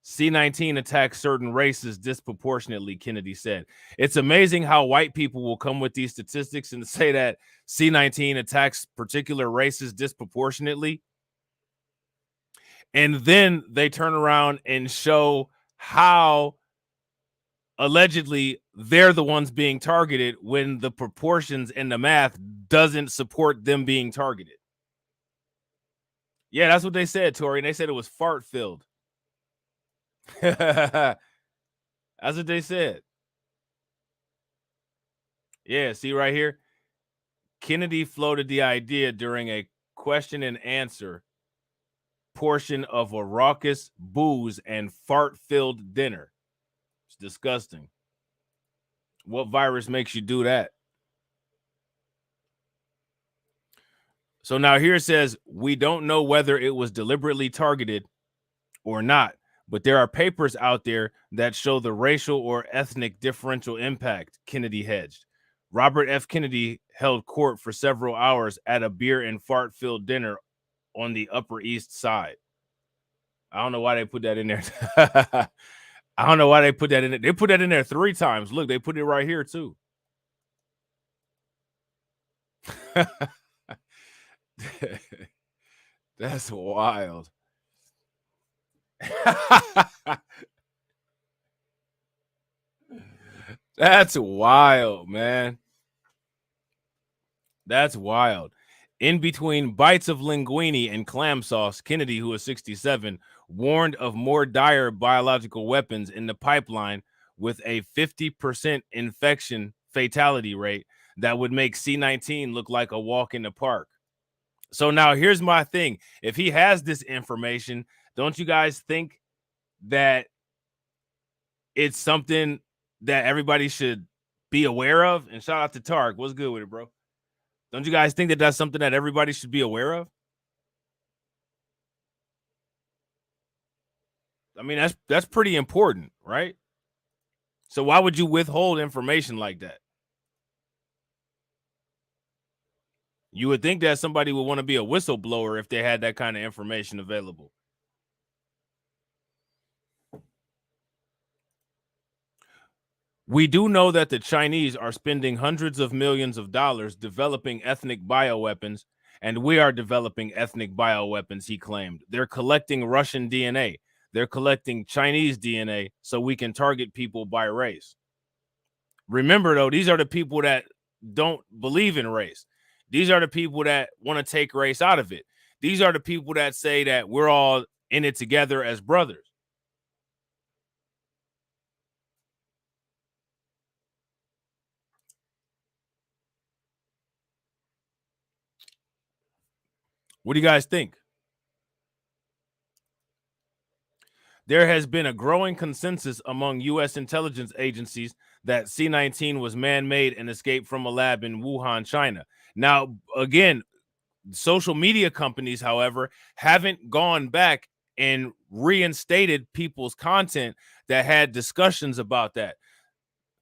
C19 attacks certain races disproportionately, Kennedy said. It's amazing how white people will come with these statistics and say that C19 attacks particular races disproportionately. And then they turn around and show how allegedly they're the ones being targeted when the proportions and the math doesn't support them being targeted. Yeah, that's what they said, Tori. And they said it was fart filled. That's what they said. Yeah, see right here. Kennedy floated the idea during a question and answer portion of a raucous booze and fart-filled dinner. It's disgusting. What virus makes you do that? So now here it says, we don't know whether it was deliberately targeted or not, but there are papers out there that show the racial or ethnic differential impact, Kennedy hedged. Robert F. Kennedy held court for several hours at a beer and fart-filled dinner on the Upper East Side. I don't know why they put that in there. I don't know why they put that in there. They put that in there 3 times. Look, they put it right here too. That's wild. That's wild, man. That's wild. In between bites of linguine and clam sauce, Kennedy, who was 67, warned of more dire biological weapons in the pipeline with a 50% infection fatality rate that would make C19 look like a walk in the park. So now here's my thing. If he has this information, don't you guys think that it's something that everybody should be aware of? And shout out to Tark. What's good with it, bro? Don't you guys think that that's something that everybody should be aware of? I mean, that's pretty important, right? So why would you withhold information like that? You would think that somebody would want to be a whistleblower if they had that kind of information available. We do know that the Chinese are spending hundreds of millions of dollars developing ethnic bioweapons, and we are developing ethnic bioweapons, he claimed. They're collecting Russian DNA. They're collecting Chinese DNA so we can target people by race. Remember, though, these are the people that don't believe in race. These are the people that want to take race out of it. These are the people that say that we're all in it together as brothers. What do you guys think? There has been a growing consensus among U.S. intelligence agencies that C19 was man-made and escaped from a lab in Wuhan, China. Now, again, social media companies, however, haven't gone back and reinstated people's content that had discussions about that.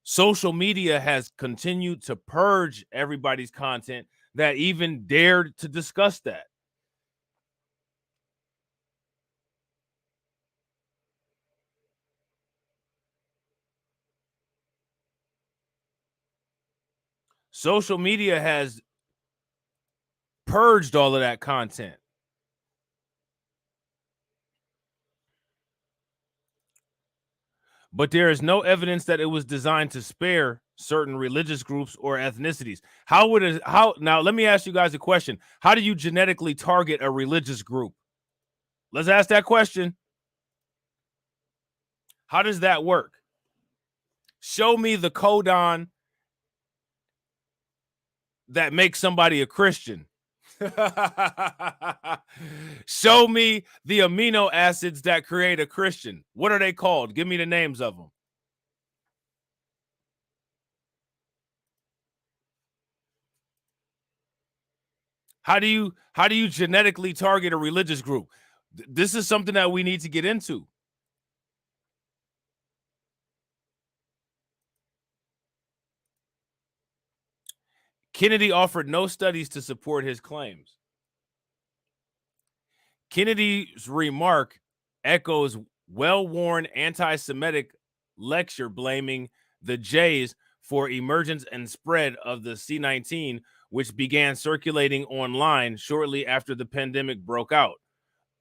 Social media has continued to purge everybody's content that even dared to discuss that. Social media has purged all of that content. But there is no evidence that it was designed to spare certain religious groups or ethnicities. Now let me ask you guys a question. How do you genetically target a religious group? Let's ask that question. How does that work? Show me the codon that makes somebody a Christian. Show me the amino acids that create a Christian. What are they called? Give me the names of them. How do you genetically target a religious group? This is something that we need to get into. Kennedy offered no studies to support his claims. Kennedy's remark echoes well-worn anti-Semitic lecture blaming the Jays for emergence and spread of the C19, which began circulating online shortly after the pandemic broke out,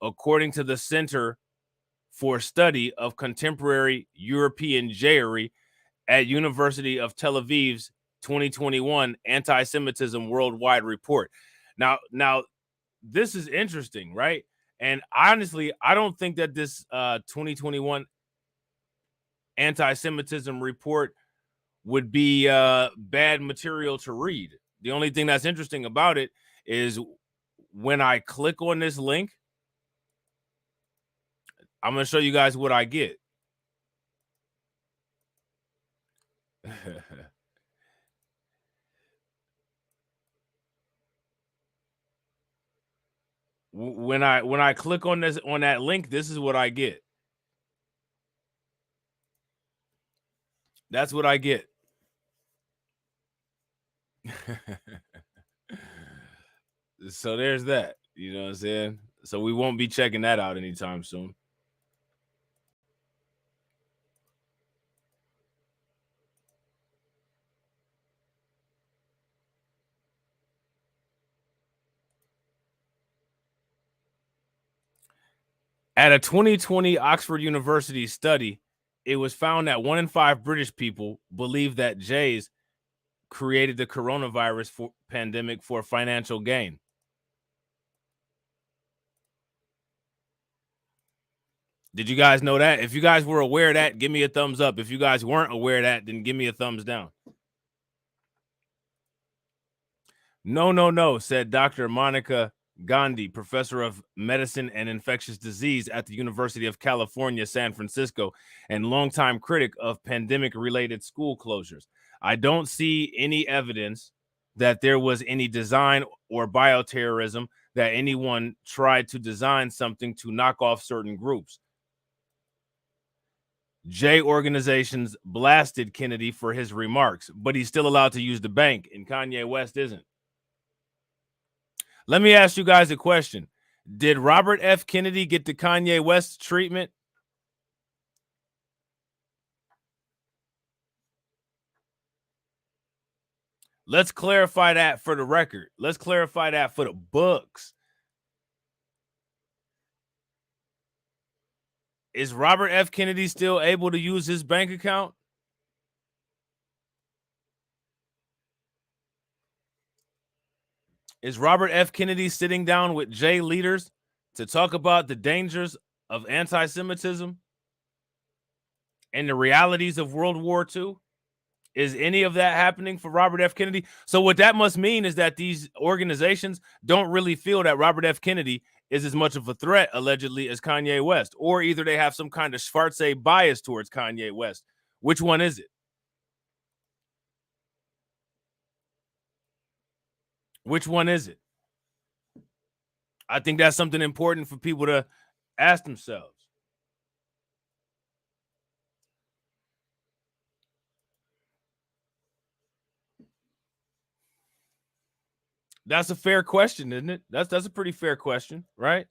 according to the Center for Study of Contemporary European Jewry at University of Tel Aviv's 2021 Anti-Semitism Worldwide Report. Now, this is interesting, right? And honestly, I don't think that this 2021 Anti-Semitism report would be bad material to read. The only thing that's interesting about it is when I click on this link, I'm going to show you guys what I get. When I click on that link, this is what I get. That's what I get. So there's that. You know what I'm saying? So we won't be checking that out anytime soon. At a 2020 Oxford University study, it was found that 1 in 5 British people believe that Jays created the coronavirus pandemic for financial gain. Did you guys know that? If you guys were aware of that, give me a thumbs up. If you guys weren't aware of that, then give me a thumbs down. No, said Dr. Monica Gandhi, professor of medicine and infectious disease at the University of California, San Francisco, and longtime critic of pandemic-related school closures. I don't see any evidence that there was any design or bioterrorism, that anyone tried to design something to knock off certain groups. J organizations blasted Kennedy for his remarks, but he's still allowed to use the bank, and Kanye West isn't. Let me ask you guys a question. Did Robert F. Kennedy get the Kanye West treatment? Let's clarify that for the record. Let's clarify that for the books. Is Robert F. Kennedy still able to use his bank account? Is Robert F. Kennedy sitting down with J leaders to talk about the dangers of anti-Semitism and the realities of World War II? Is any of that happening for Robert F. Kennedy? So what that must mean is that these organizations don't really feel that Robert F. Kennedy is as much of a threat, allegedly, as Kanye West. Or either they have some kind of Schwarze bias towards Kanye West. Which one is it? Which one is it? I think that's something important for people to ask themselves. That's a fair question, isn't it? That's a pretty fair question, right?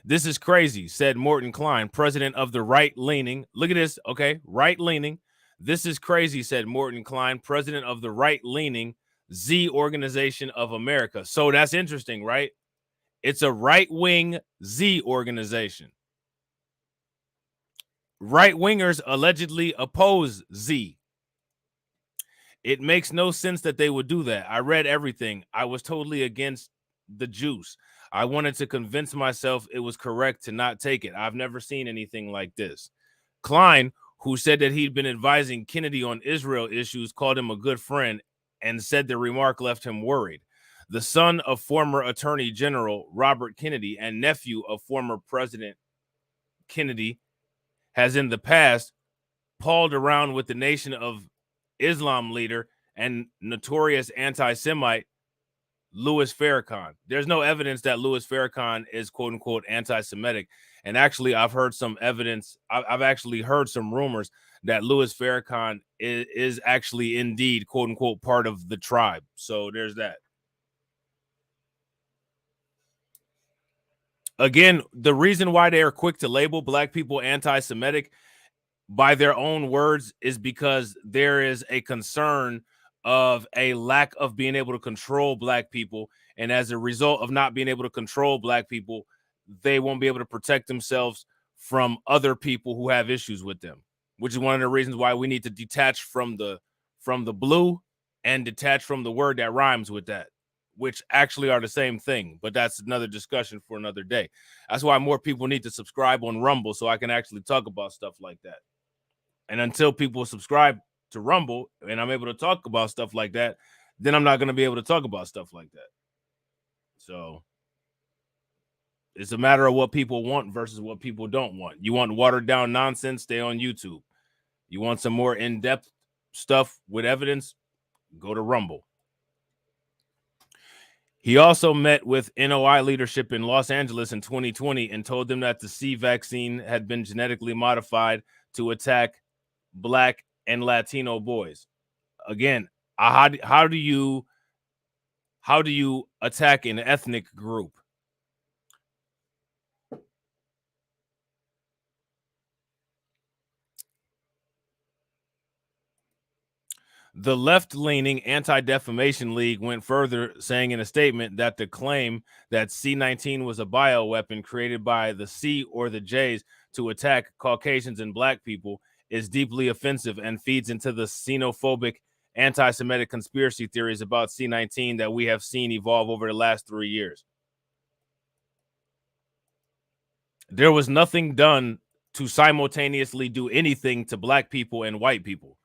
This is crazy, said Morton Klein, president of the right-leaning. Look at this, okay? Right-leaning. This is crazy, said Morton Klein, president of the right-leaning Z Organization of America. So that's interesting, right? It's a right-wing Z organization. Right-wingers allegedly oppose Z. It makes no sense that they would do that. I read everything. I was totally against the juice. I wanted to convince myself it was correct to not take it. I've never seen anything like this. Klein, who said that he'd been advising Kennedy on Israel issues, called him a good friend and said the remark left him worried. The son of former Attorney General Robert Kennedy and nephew of former President Kennedy has in the past palled around with the Nation of Islam leader and notorious anti-Semite Louis Farrakhan. There's no evidence that Louis Farrakhan is quote unquote anti-Semitic. And actually, I've heard some evidence. I've actually heard some rumors that Louis Farrakhan is actually indeed quote unquote part of the tribe. So there's that. Again, the reason why they are quick to label black people anti-Semitic by their own words is because there is a concern of a lack of being able to control black people. And as a result of not being able to control black people, they won't be able to protect themselves from other people who have issues with them, which is one of the reasons why we need to detach from the blue and detach from the word that rhymes with that, which actually are the same thing. But that's another discussion for another day. That's why more people need to subscribe on Rumble so I can actually talk about stuff like that. And until people subscribe to Rumble and I'm able to talk about stuff like that, then I'm not going to be able to talk about stuff like that. So it's a matter of what people want versus what people don't want. You want watered down nonsense, stay on YouTube. You want some more in-depth stuff with evidence, go to Rumble. He also met with NOI leadership in Los Angeles in 2020 and told them that the C vaccine had been genetically modified to attack Black and Latino boys. Again, how do you attack an ethnic group? The left-leaning Anti-Defamation League went further, saying in a statement that the claim that C19 was a bioweapon created by the C or the J's to attack Caucasians and Black people is deeply offensive and feeds into the xenophobic anti-Semitic conspiracy theories about C19 that we have seen evolve over the last 3 years. There was nothing done to simultaneously do anything to Black people and white people.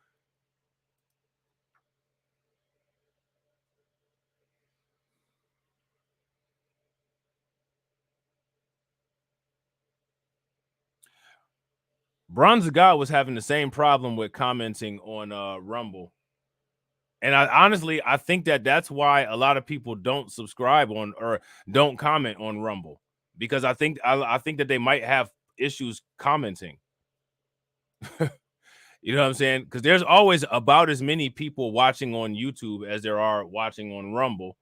Bronze God was having the same problem with commenting on Rumble. And I think that's why a lot of people don't subscribe on or don't comment on Rumble, because I think that they might have issues commenting. You know what I'm saying? Because there's always about as many people watching on YouTube as there are watching on Rumble.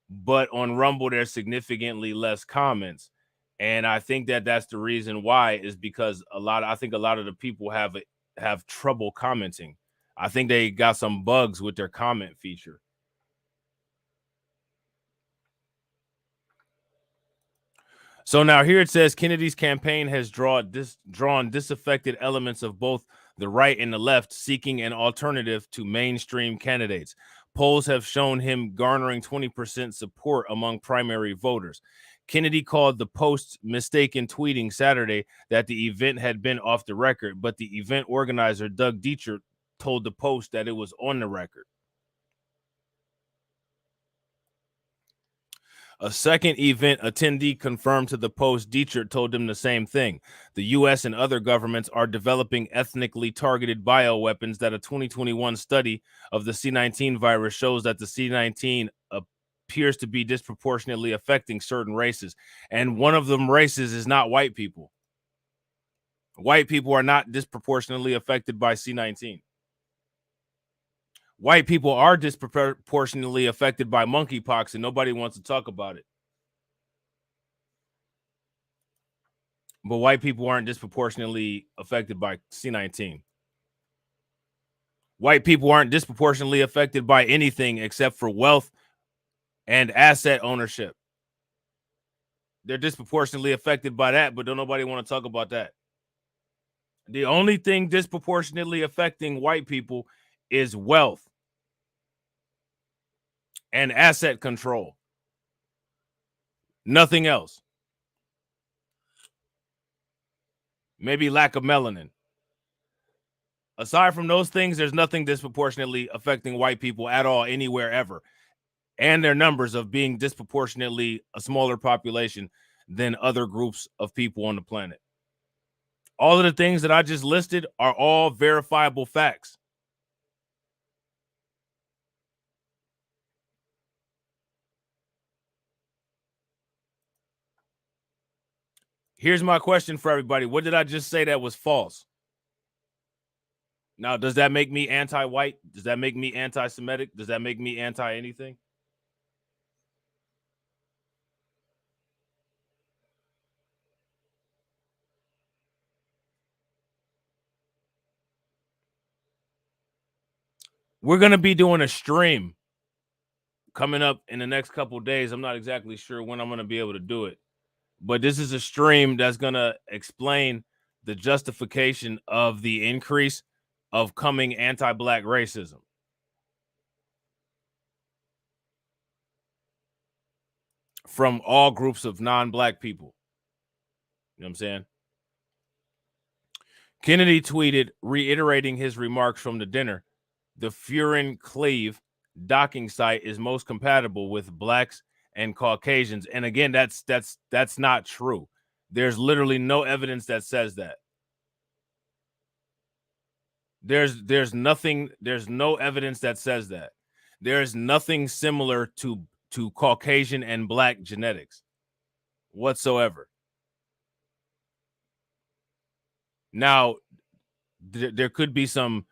But on Rumble, there's significantly less comments. And I think that's the reason why, is because I think a lot of the people have trouble commenting. I think they got some bugs with their comment feature. So now here it says Kennedy's campaign has drawn disaffected elements of both the right and the left, seeking an alternative to mainstream candidates. Polls have shown him garnering 20% support among primary voters. Kennedy called the Post's mistaken tweeting Saturday that the event had been off the record, but the event organizer, Doug Dietrich, told the Post that it was on the record. A second event attendee confirmed to the Post Dietrich told them the same thing. The U.S. and other governments are developing ethnically targeted bioweapons that a 2021 study of the C19 virus shows that the C19 appears to be disproportionately affecting certain races. And one of them races is not white people. White people are not disproportionately affected by C19. White people are disproportionately affected by monkeypox, and nobody wants to talk about it. But white people aren't disproportionately affected by C19. White people aren't disproportionately affected by anything except for wealth and asset ownership. They're disproportionately affected by that, but don't nobody want to talk about that. The only thing disproportionately affecting white people is wealth and asset control. Nothing else. Maybe lack of melanin. Aside from those things, there's nothing disproportionately affecting white people at all, anywhere, ever. And their numbers of being disproportionately a smaller population than other groups of people on the planet. All of the things that I just listed are all verifiable facts. Here's my question for everybody. What did I just say that was false? Now, does that make me anti-white? Does that make me anti-Semitic? Does that make me anti-anything? We're going to be doing a stream coming up in the next couple of days. I'm not exactly sure when I'm going to be able to do it. But this is a stream that's going to explain the justification of the increase of coming anti-black racism. From all groups of non-black people. You know what I'm saying? Kennedy tweeted, reiterating his remarks from the dinner, the Furin-Cleve docking site is most compatible with blacks and Caucasians. And again, that's not true. There's literally no evidence that says that. There's no evidence that says that. There's nothing similar to Caucasian and black genetics whatsoever. Now, there could be some.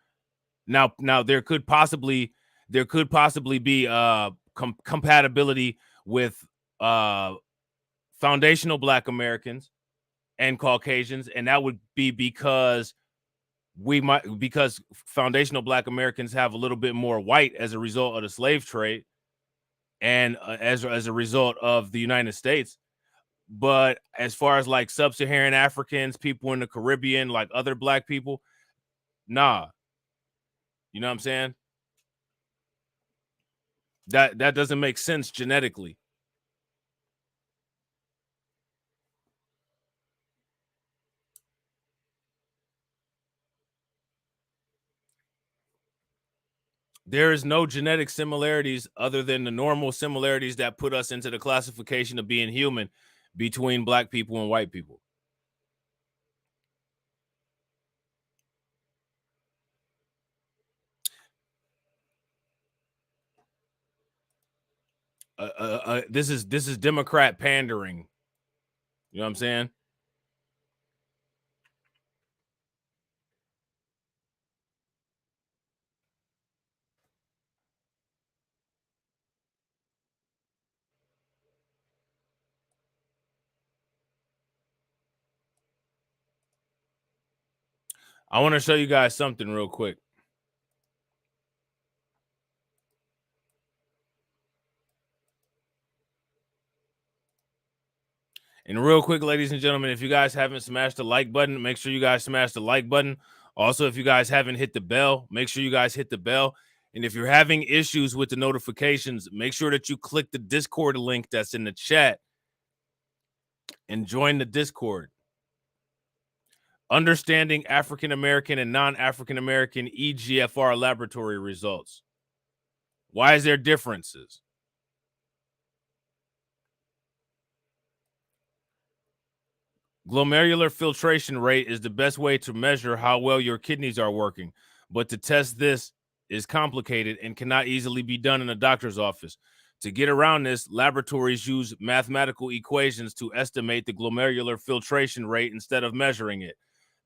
Now there could possibly be compatibility with foundational black Americans and Caucasians, and that would be because foundational black Americans have a little bit more white as a result of the slave trade and as a result of the United States. But as far as like sub-Saharan Africans, people in the Caribbean, like other black people, nah. You know what I'm saying? That doesn't make sense genetically. There is no genetic similarities other than the normal similarities that put us into the classification of being human between black people and white people. This is Democrat pandering. You know what I'm saying? I want to show you guys something real quick. And real quick, ladies and gentlemen, if you guys haven't smashed the like button, make sure you guys smash the like button. Also, if you guys haven't hit the bell, make sure you guys hit the bell. And if you're having issues with the notifications, make sure that you click the Discord link that's in the chat and join the Discord. Understanding African American and non-African American EGFR laboratory results. Why is there differences? Glomerular filtration rate is the best way to measure how well your kidneys are working, but to test this is complicated and cannot easily be done in a doctor's office. To get around this, laboratories use mathematical equations to estimate the glomerular filtration rate instead of measuring it.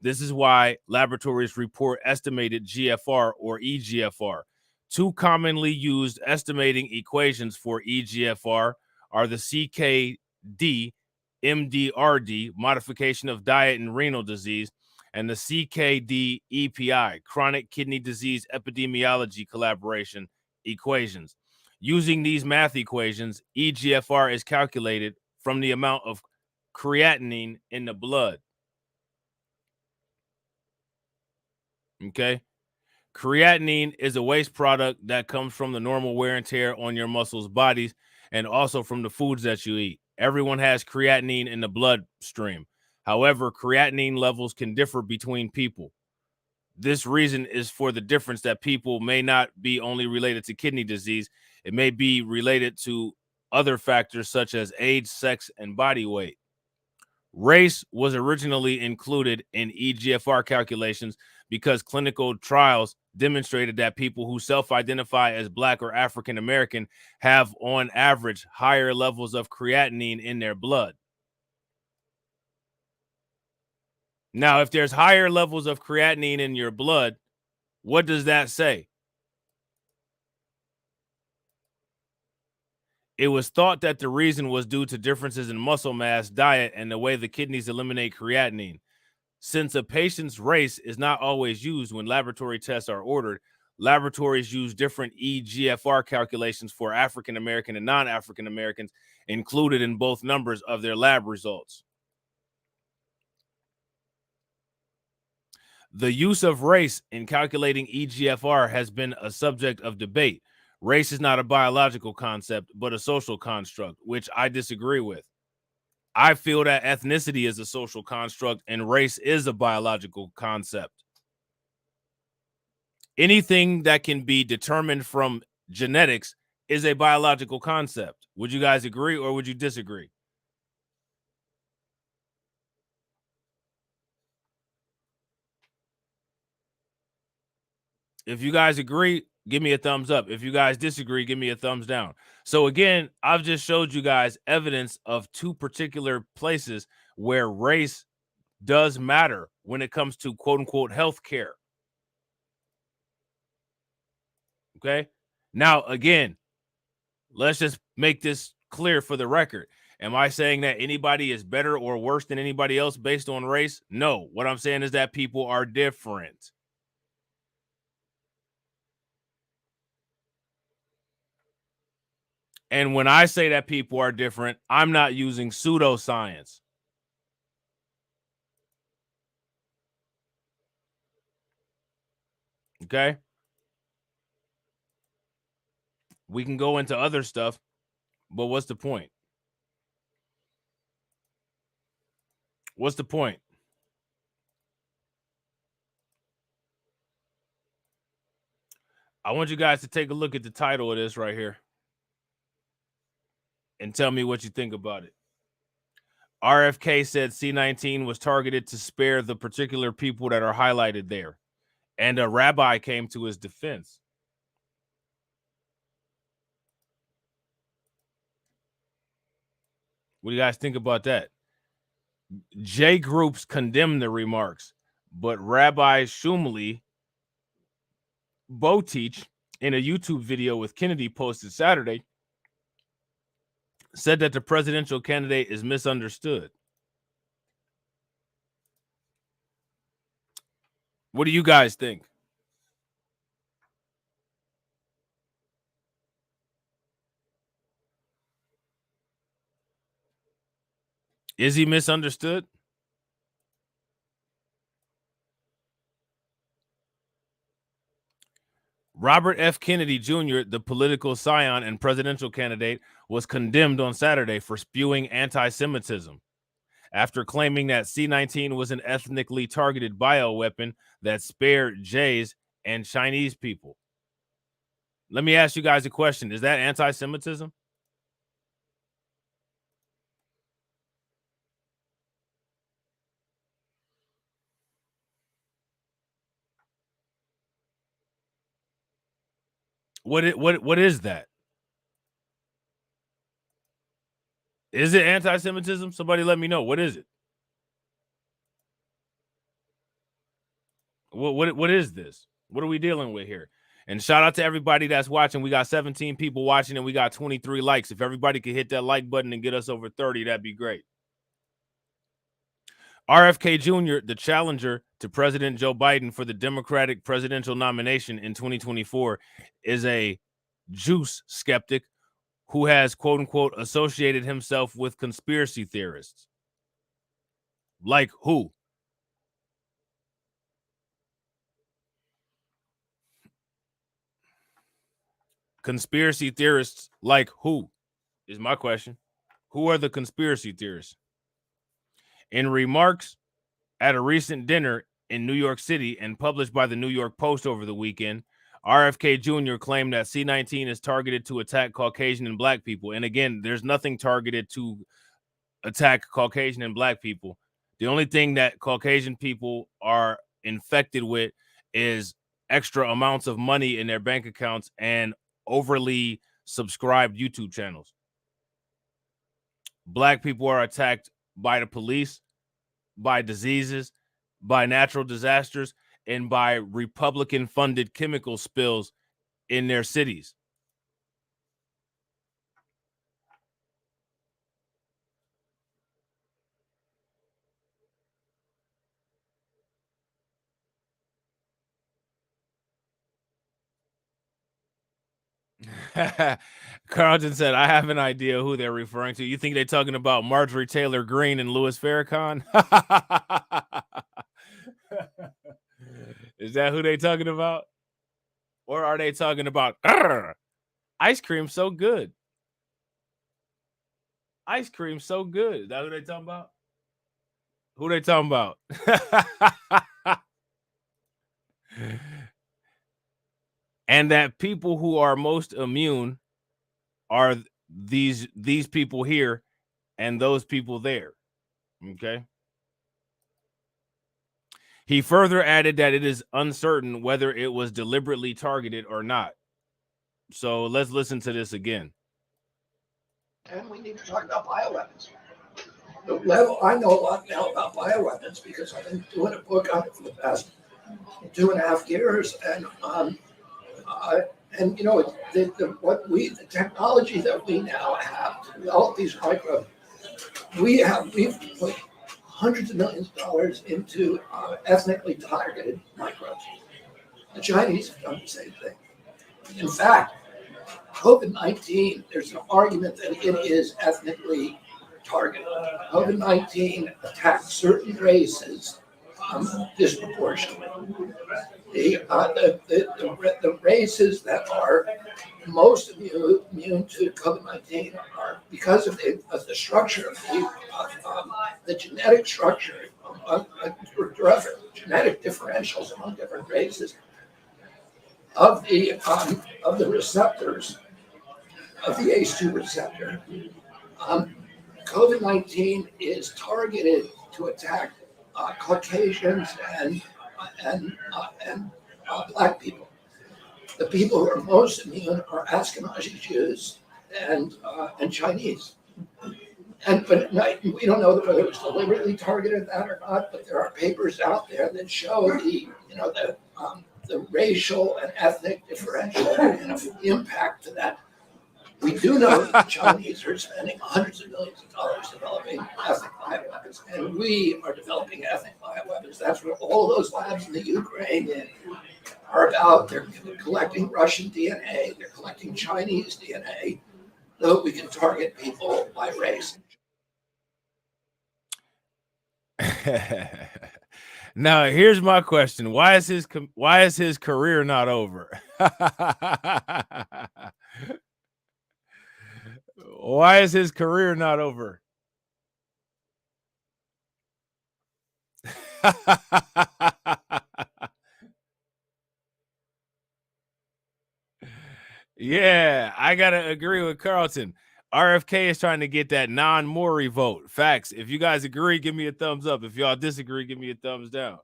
This is why laboratories report estimated GFR or eGFR. Two commonly used estimating equations for eGFR are the CKD MDRD, modification of diet and renal disease, and the CKD EPI, chronic kidney disease epidemiology collaboration equations. Using these math equations, eGFR is calculated from the amount of creatinine in the blood. Okay? Creatinine is a waste product that comes from the normal wear and tear on your muscles' bodies and also from the foods that you eat. Everyone has creatinine in the bloodstream. However, creatinine levels can differ between people. This reason is for the difference that people may not be only related to kidney disease. It may be related to other factors such as age, sex, and body weight. Race was originally included in eGFR calculations because clinical trials demonstrated that people who self-identify as Black or African American have, on average, higher levels of creatinine in their blood. Now, if there's higher levels of creatinine in your blood, what does that say? It was thought that the reason was due to differences in muscle mass, diet, and the way the kidneys eliminate creatinine. Since a patient's race is not always used when laboratory tests are ordered, laboratories use different eGFR calculations for African American and non-African Americans included in both numbers of their lab results. The use of race in calculating eGFR has been a subject of debate. Race is not a biological concept, but a social construct, which I disagree with. I feel that ethnicity is a social construct and race is a biological concept. Anything that can be determined from genetics is a biological concept. Would you guys agree or would you disagree? If you guys agree, give me a thumbs up. If you guys disagree, give me a thumbs down. So again, I've just showed you guys evidence of two particular places where race does matter when it comes to quote unquote health care. Okay. Now, again, let's just make this clear for the record. Am I saying that anybody is better or worse than anybody else based on race? No. What I'm saying is that people are different. And when I say that people are different, I'm not using pseudoscience. Okay? We can go into other stuff, but what's the point? What's the point? I want you guys to take a look at the title of this right here and tell me what you think about it. RFK said C19 was targeted to spare the particular people that are highlighted there. And a rabbi came to his defense. What do you guys think about that? J groups condemned the remarks, but Rabbi Shumley Boteach, in a YouTube video with Kennedy posted Saturday, said that the presidential candidate is misunderstood. What do you guys think? Is he misunderstood? Robert F. Kennedy Jr., the political scion and presidential candidate, was condemned on Saturday for spewing anti-Semitism after claiming that C19 was an ethnically targeted bioweapon that spared Jays and Chinese people. Let me ask you guys a question. Is that anti-Semitism? What is that? Is it anti-Semitism? Somebody let me know. What is it? What is this? What are we dealing with here? And shout out to everybody that's watching. We got 17 people watching and we got 23 likes. If everybody could hit that like button and get us over 30, that'd be great. RFK Jr., the challenger to President Joe Biden for the Democratic presidential nomination in 2024, is a juice skeptic who has, quote unquote, associated himself with conspiracy theorists. Like who? Conspiracy theorists like who is my question. Who are the conspiracy theorists? In remarks at a recent dinner in New York City and published by the New York Post over the weekend, RFK Jr. claimed that C19 is targeted to attack Caucasian and Black people. And again, there's nothing targeted to attack Caucasian and Black people. The only thing that Caucasian people are infected with is extra amounts of money in their bank accounts and overly subscribed YouTube channels. Black people are attacked by the police, by diseases, by natural disasters, and by Republican-funded chemical spills in their cities. Carlton said, I have an idea who they're referring to. You think they're talking about Marjorie Taylor Greene and Louis Farrakhan? Is that who they talking about? Or are they talking about ice cream so good? Ice cream so good. Is that who they talking about? Who they talking about? And that people who are most immune are these people here and those people there. Okay. He further added that it is uncertain whether it was deliberately targeted or not. So let's listen to this again. And we need to talk about bioweapons. The level, I know a lot now about bioweapons because I've been doing a book on it for the past 2.5 years, and you know the technology that we now have to develop these microbes, we've put hundreds of millions of dollars into ethnically targeted microbes. The Chinese have done the same thing. In fact, COVID-19, there's an argument that it is ethnically targeted. COVID-19 attacks certain races disproportionately. The races that are most immune to COVID-19 are because of the structure of the genetic structure of genetic differentials among different races of the receptors of the ACE2 receptor. COVID-19 is targeted to attack Caucasians and Black people. The people who are most immune are Ashkenazi Jews and Chinese. But we don't know whether it was deliberately targeted that or not. But there are papers out there that show the racial and ethnic differential impact to that. We do know that the Chinese are spending hundreds of millions of dollars developing ethnic bioweapons, and we are developing ethnic bioweapons. That's what all those labs in the Ukraine are about. They're collecting Russian DNA, they're collecting Chinese DNA, so that we can target people by race. Now, here's my question: why is his career not over? Why is his career not over? Yeah, I gotta agree with Carlton. RFK is trying to get that non-Maury vote. Facts. If you guys agree, give me a thumbs up. If y'all disagree, give me a thumbs down.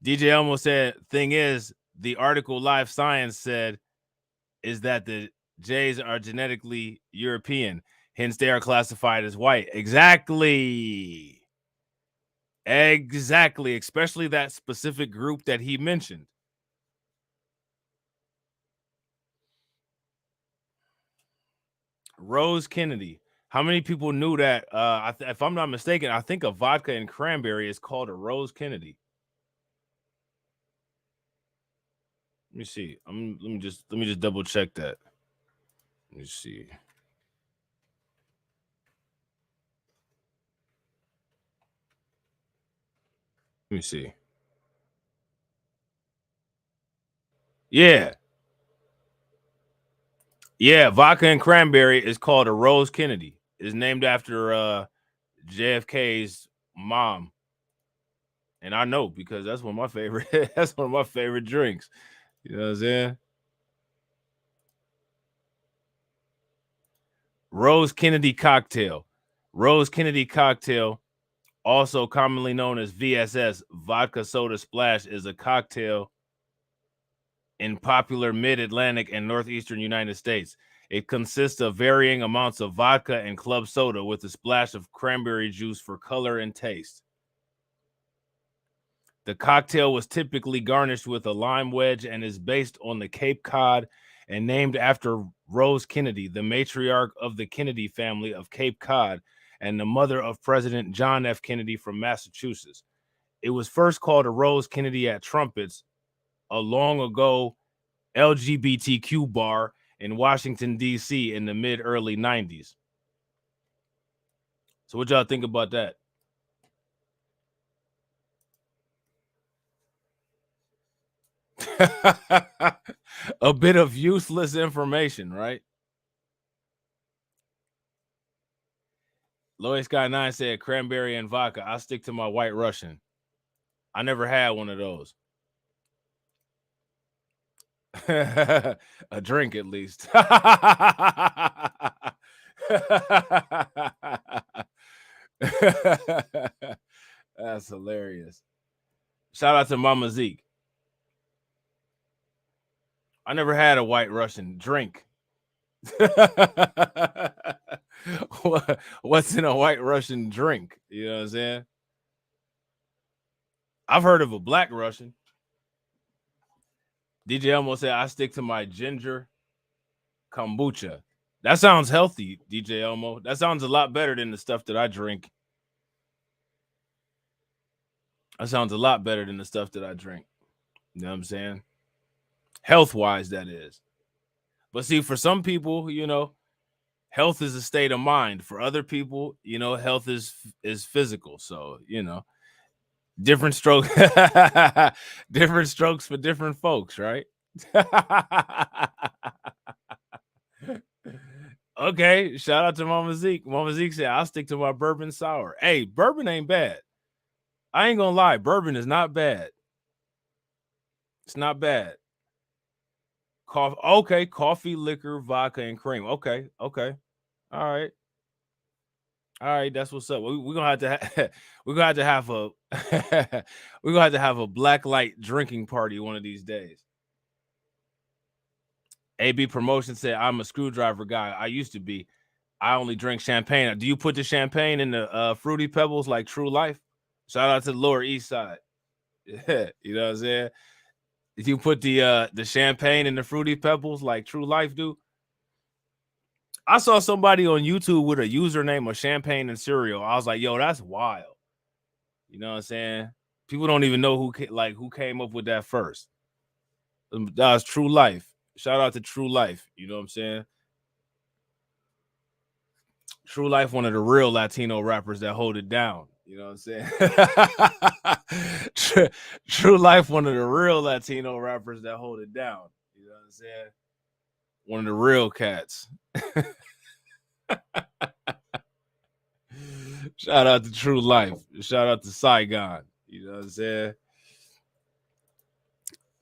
DJ Elmo said, thing is, the article Live Science said is that the Jays are genetically European, hence they are classified as white. Exactly. Exactly, especially that specific group that he mentioned. Rose Kennedy. How many people knew that? If I'm not mistaken, I think a vodka and cranberry is called a Rose Kennedy. Let me see. Let me just double check that. Let me see. Let me see. Yeah. Yeah, vodka and cranberry is called a Rose Kennedy. It is named after JFK's mom. And I know because that's one of my favorite that's one of my favorite drinks. You know what I'm saying? Rose Kennedy cocktail. Rose Kennedy cocktail, also commonly known as VSS, vodka soda splash, is a cocktail in popular mid-Atlantic and northeastern United States. It consists of varying amounts of vodka and club soda with a splash of cranberry juice for color and taste. The cocktail was typically garnished with a lime wedge and is based on the Cape Cod and named after Rose Kennedy, the matriarch of the Kennedy family of Cape Cod and the mother of President John F. Kennedy from Massachusetts. It was first called a Rose Kennedy at Trumpets, a long ago LGBTQ bar in Washington, D.C. in the mid-early 90s. So what y'all think about that? A bit of useless information, right? Lois Sky 9 said cranberry and vodka. I'll stick to my White Russian. I never had one of those. A drink at least. That's hilarious. Shout out to Mama Zeke. I never had a White Russian drink. What's in a White Russian drink? You know what I'm saying? I've heard of a Black Russian. DJ Elmo said, I stick to my ginger kombucha. That sounds healthy, DJ Elmo. That sounds a lot better than the stuff that I drink. That sounds a lot better than the stuff that I drink. You know what I'm saying? Health-wise, that is. But see, for some people, you know, health is a state of mind. For other people, you know, health is physical. So, you know, different strokes for different folks, right? Okay, shout out to Mama Zeke. Mama Zeke said, I'll stick to my bourbon sour. Hey, bourbon ain't bad. I ain't gonna lie, bourbon is not bad. It's not bad. Coffee, liquor, vodka, and cream. Okay. All right, that's what's up. We're gonna have to we're gonna have to have a we're gonna have to have a black light drinking party one of these days. AB Promotion said, I'm a screwdriver guy. I used to be. I only drink champagne. Do you put the champagne in the Fruity Pebbles like True Life? Shout out to the Lower East Side. Yeah, you know what I'm saying? If you put the champagne in the Fruity Pebbles like True Life do. I saw somebody on YouTube with a username of champagne and cereal. I was like, yo, that's wild. You know what I'm saying? People don't even know who came up with that first. That was True Life. Shout out to True Life. You know what I'm saying? True Life, one of the real Latino rappers that hold it down. You know what I'm saying? True Life, one of the real Latino rappers that hold it down. You know what I'm saying? One of the real cats. Shout out to True Life. Shout out to Saigon. You know what I'm saying?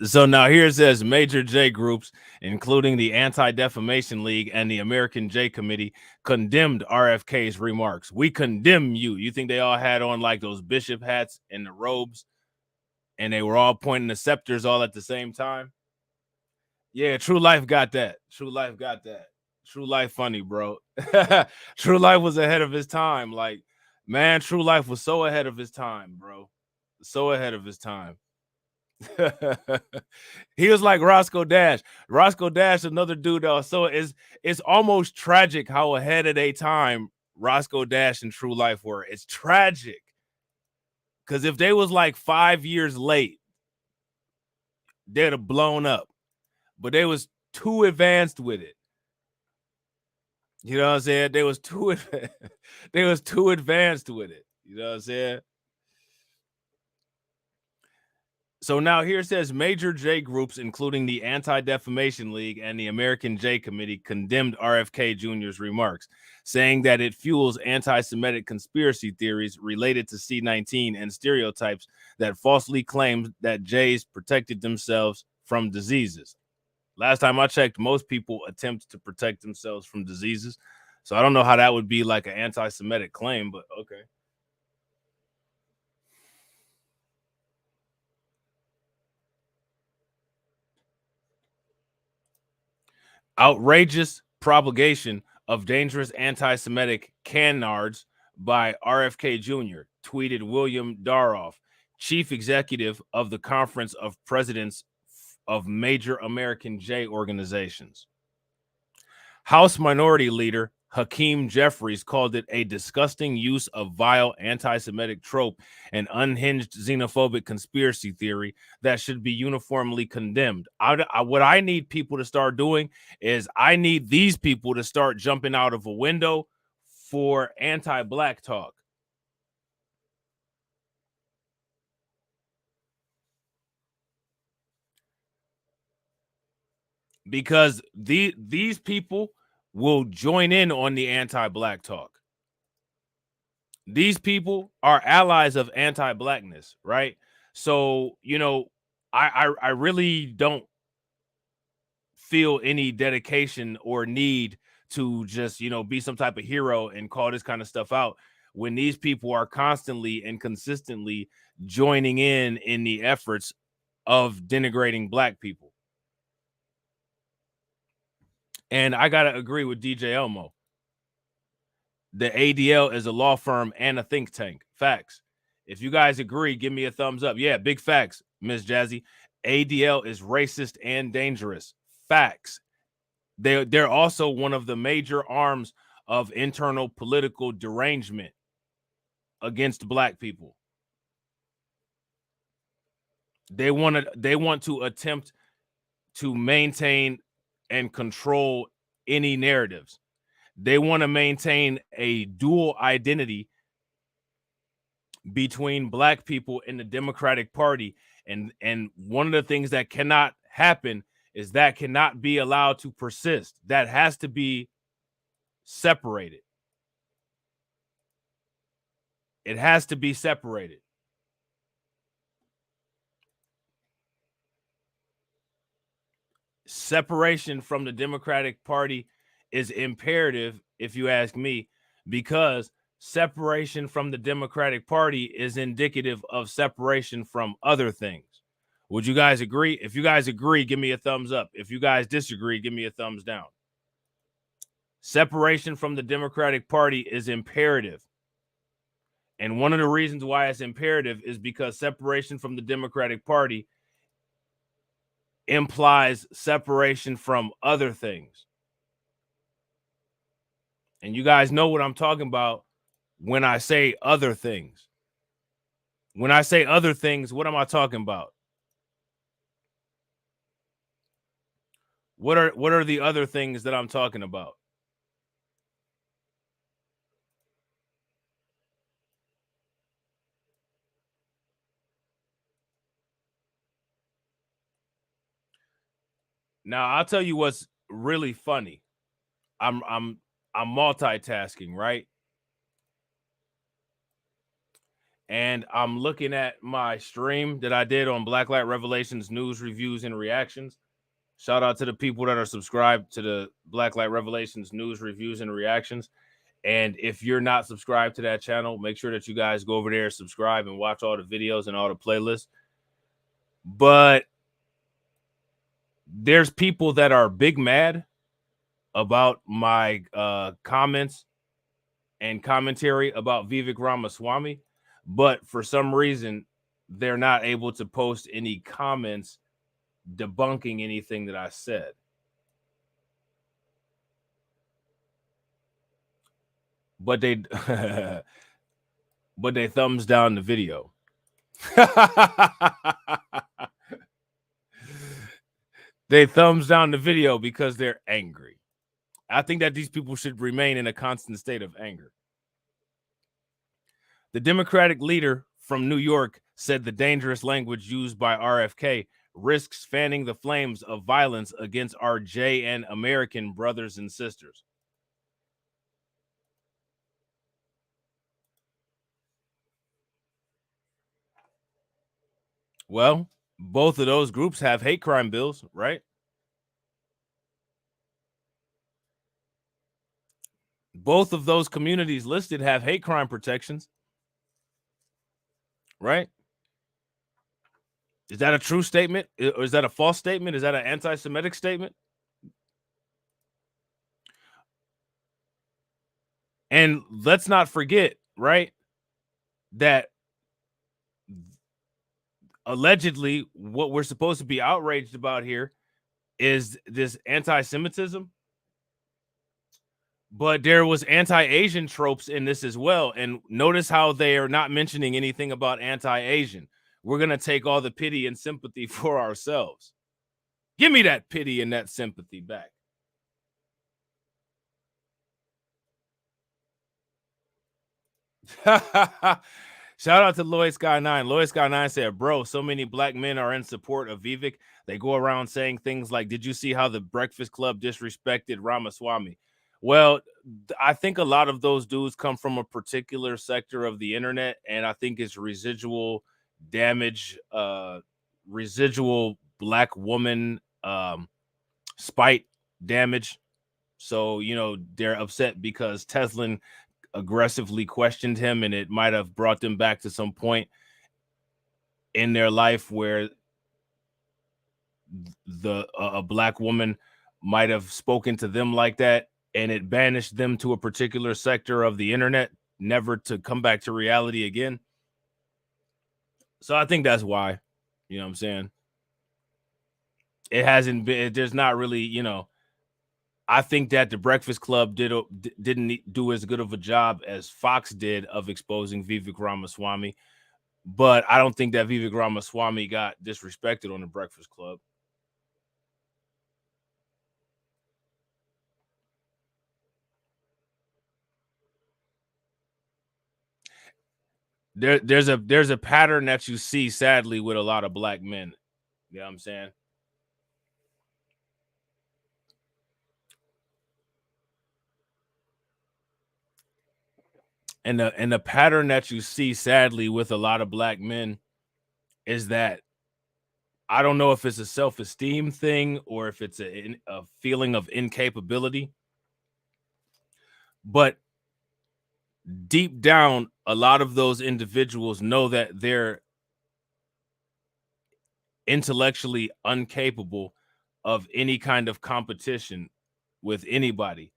So now here it says major J groups, including the Anti-Defamation League and the American J Committee, condemned RFK's remarks. We condemn you. You think they all had on like those bishop hats and the robes and they were all pointing the scepters all at the same time. Yeah, True Life got that. True Life got that. True Life funny, bro. True Life was ahead of his time. Like, man, True Life was so ahead of his time, bro. So ahead of his time. He was like Roscoe Dash. Roscoe Dash, another dude. So it's almost tragic how ahead of their time Roscoe Dash and True Life were. It's tragic. Because if they was like 5 years late, they'd have blown up. But they was too advanced with it. You know what I'm saying? They was too advanced with it. You know what I'm saying? So now here it says major J groups, including the Anti-Defamation League and the American J Committee, condemned RFK Jr.'s remarks, saying that it fuels anti-Semitic conspiracy theories related to C19 and stereotypes that falsely claim that Jays protected themselves from diseases. Last time I checked, most people attempt to protect themselves from diseases. So I don't know how that would be like an anti-Semitic claim, but okay. Outrageous propagation of dangerous anti-Semitic canards by RFK Jr., tweeted William Daroff, chief executive of the Conference of Presidents of Major American J organizations. House Minority Leader Hakeem Jeffries called it a disgusting use of vile anti-Semitic trope and unhinged xenophobic conspiracy theory that should be uniformly condemned. What I need people to start doing is I need these people to start jumping out of a window for anti-Black talk. Because these people will join in on the anti-Black talk. These people are allies of anti-Blackness, right? So, you know, I really don't feel any dedication or need to just, you know, be some type of hero and call this kind of stuff out when these people are constantly and consistently joining in the efforts of denigrating Black people. And I got to agree with DJ Elmo. The ADL is a law firm and a think tank. Facts. If you guys agree, give me a thumbs up. Yeah, big facts, Miss Jazzy. ADL is racist and dangerous. Facts. They're also one of the major arms of internal political derangement against Black people. They want to attempt to maintain and control any narratives. They want to maintain a dual identity between Black people in the Democratic Party. And one of the things that cannot happen is that cannot be allowed to persist. That has to be separated. It has to be separated. Separation from the Democratic Party is imperative, if you ask me, because separation from the Democratic Party is indicative of separation from other things. Would you guys agree? If you guys agree, give me a thumbs up. If you guys disagree, give me a thumbs down. Separation from the Democratic Party is imperative. And one of the reasons why it's imperative is because separation from the Democratic Party implies separation from other things. And you guys know what I'm talking about when I say other things. When I say other things, what am I talking about? What are the other things that I'm talking about? Now, I'll tell you what's really funny. I'm multitasking, right? And I'm looking at my stream that I did on Blacklight Revelations news, reviews, and reactions. Shout out to the people that are subscribed to the Blacklight Revelations news, reviews, and reactions. And if you're not subscribed to that channel, make sure that you guys go over there, subscribe, and watch all the videos and all the playlists. But there's people that are big mad about my comments and commentary about Vivek Ramaswamy, but for some reason they're not able to post any comments debunking anything that I said. But they but they thumbs down the video. They thumbs down the video because they're angry. I think that these people should remain in a constant state of anger. The Democratic leader from New York said the dangerous language used by RFK risks fanning the flames of violence against our J and American brothers and sisters. Well, both of those groups have hate crime bills, right? Both of those communities listed have hate crime protections, right? Is that a true statement? Or is that a false statement? Is that an anti-Semitic statement? And let's not forget, right, that allegedly what we're supposed to be outraged about here is this anti-Semitism. But there was anti-Asian tropes in this as well. And notice how they are not mentioning anything about anti-Asian. We're going to take all the pity and sympathy for ourselves. Give me that pity and that sympathy back. Shout out to Lloyd Sky 9. Lloyd Sky 9 said, bro, so many black men are in support of Vivek. They go around saying things like, did you see how the Breakfast Club disrespected Ramaswamy? Well, I think a lot of those dudes come from a particular sector of the internet, and I think it's residual damage, residual black woman spite damage. So, you know, they're upset because Teslin aggressively questioned him, and it might have brought them back to some point in their life where a black woman might have spoken to them like that, and it banished them to a particular sector of the internet, never to come back to reality again. So I think that's why, you know what I'm saying? It hasn't been, there's not really, you know, I think that the Breakfast Club didn't do as good of a job as Fox did of exposing Vivek Ramaswamy, but I don't think that Vivek Ramaswamy got disrespected on the Breakfast Club. There's a pattern that you see, sadly, with a lot of black men. You know what I'm saying? And the pattern that you see, sadly, with a lot of black men is that I don't know if it's a self-esteem thing or if it's a feeling of incapability, but deep down, a lot of those individuals know that they're intellectually incapable of any kind of competition with anybody.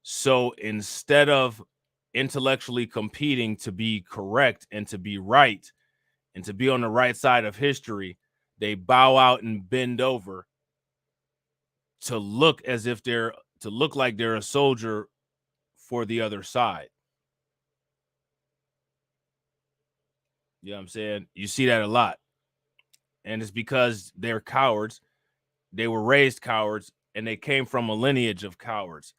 So instead of intellectually competing to be correct and to be right and to be on the right side of history, they bow out and bend over to look as if to look like they're a soldier for the other side. You know what I'm saying? You see that a lot. And it's because they're cowards. They were raised cowards, and they came from a lineage of cowards.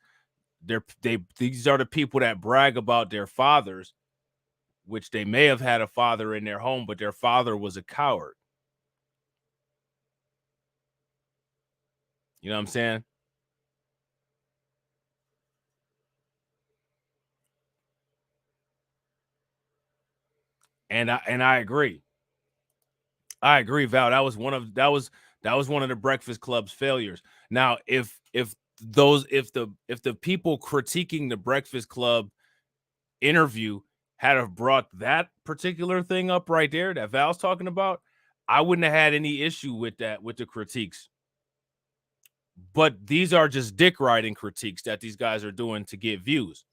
These are the people that brag about their fathers, which they may have had a father in their home, but their father was a coward. You know what I'm saying? And I agree. I agree, Val. That was one of the Breakfast Club's failures. Now, if the people critiquing the Breakfast Club interview had have brought that particular thing up right there that Val's talking about, I wouldn't have had any issue with that, with the critiques. But these are just dick riding critiques that these guys are doing to get views.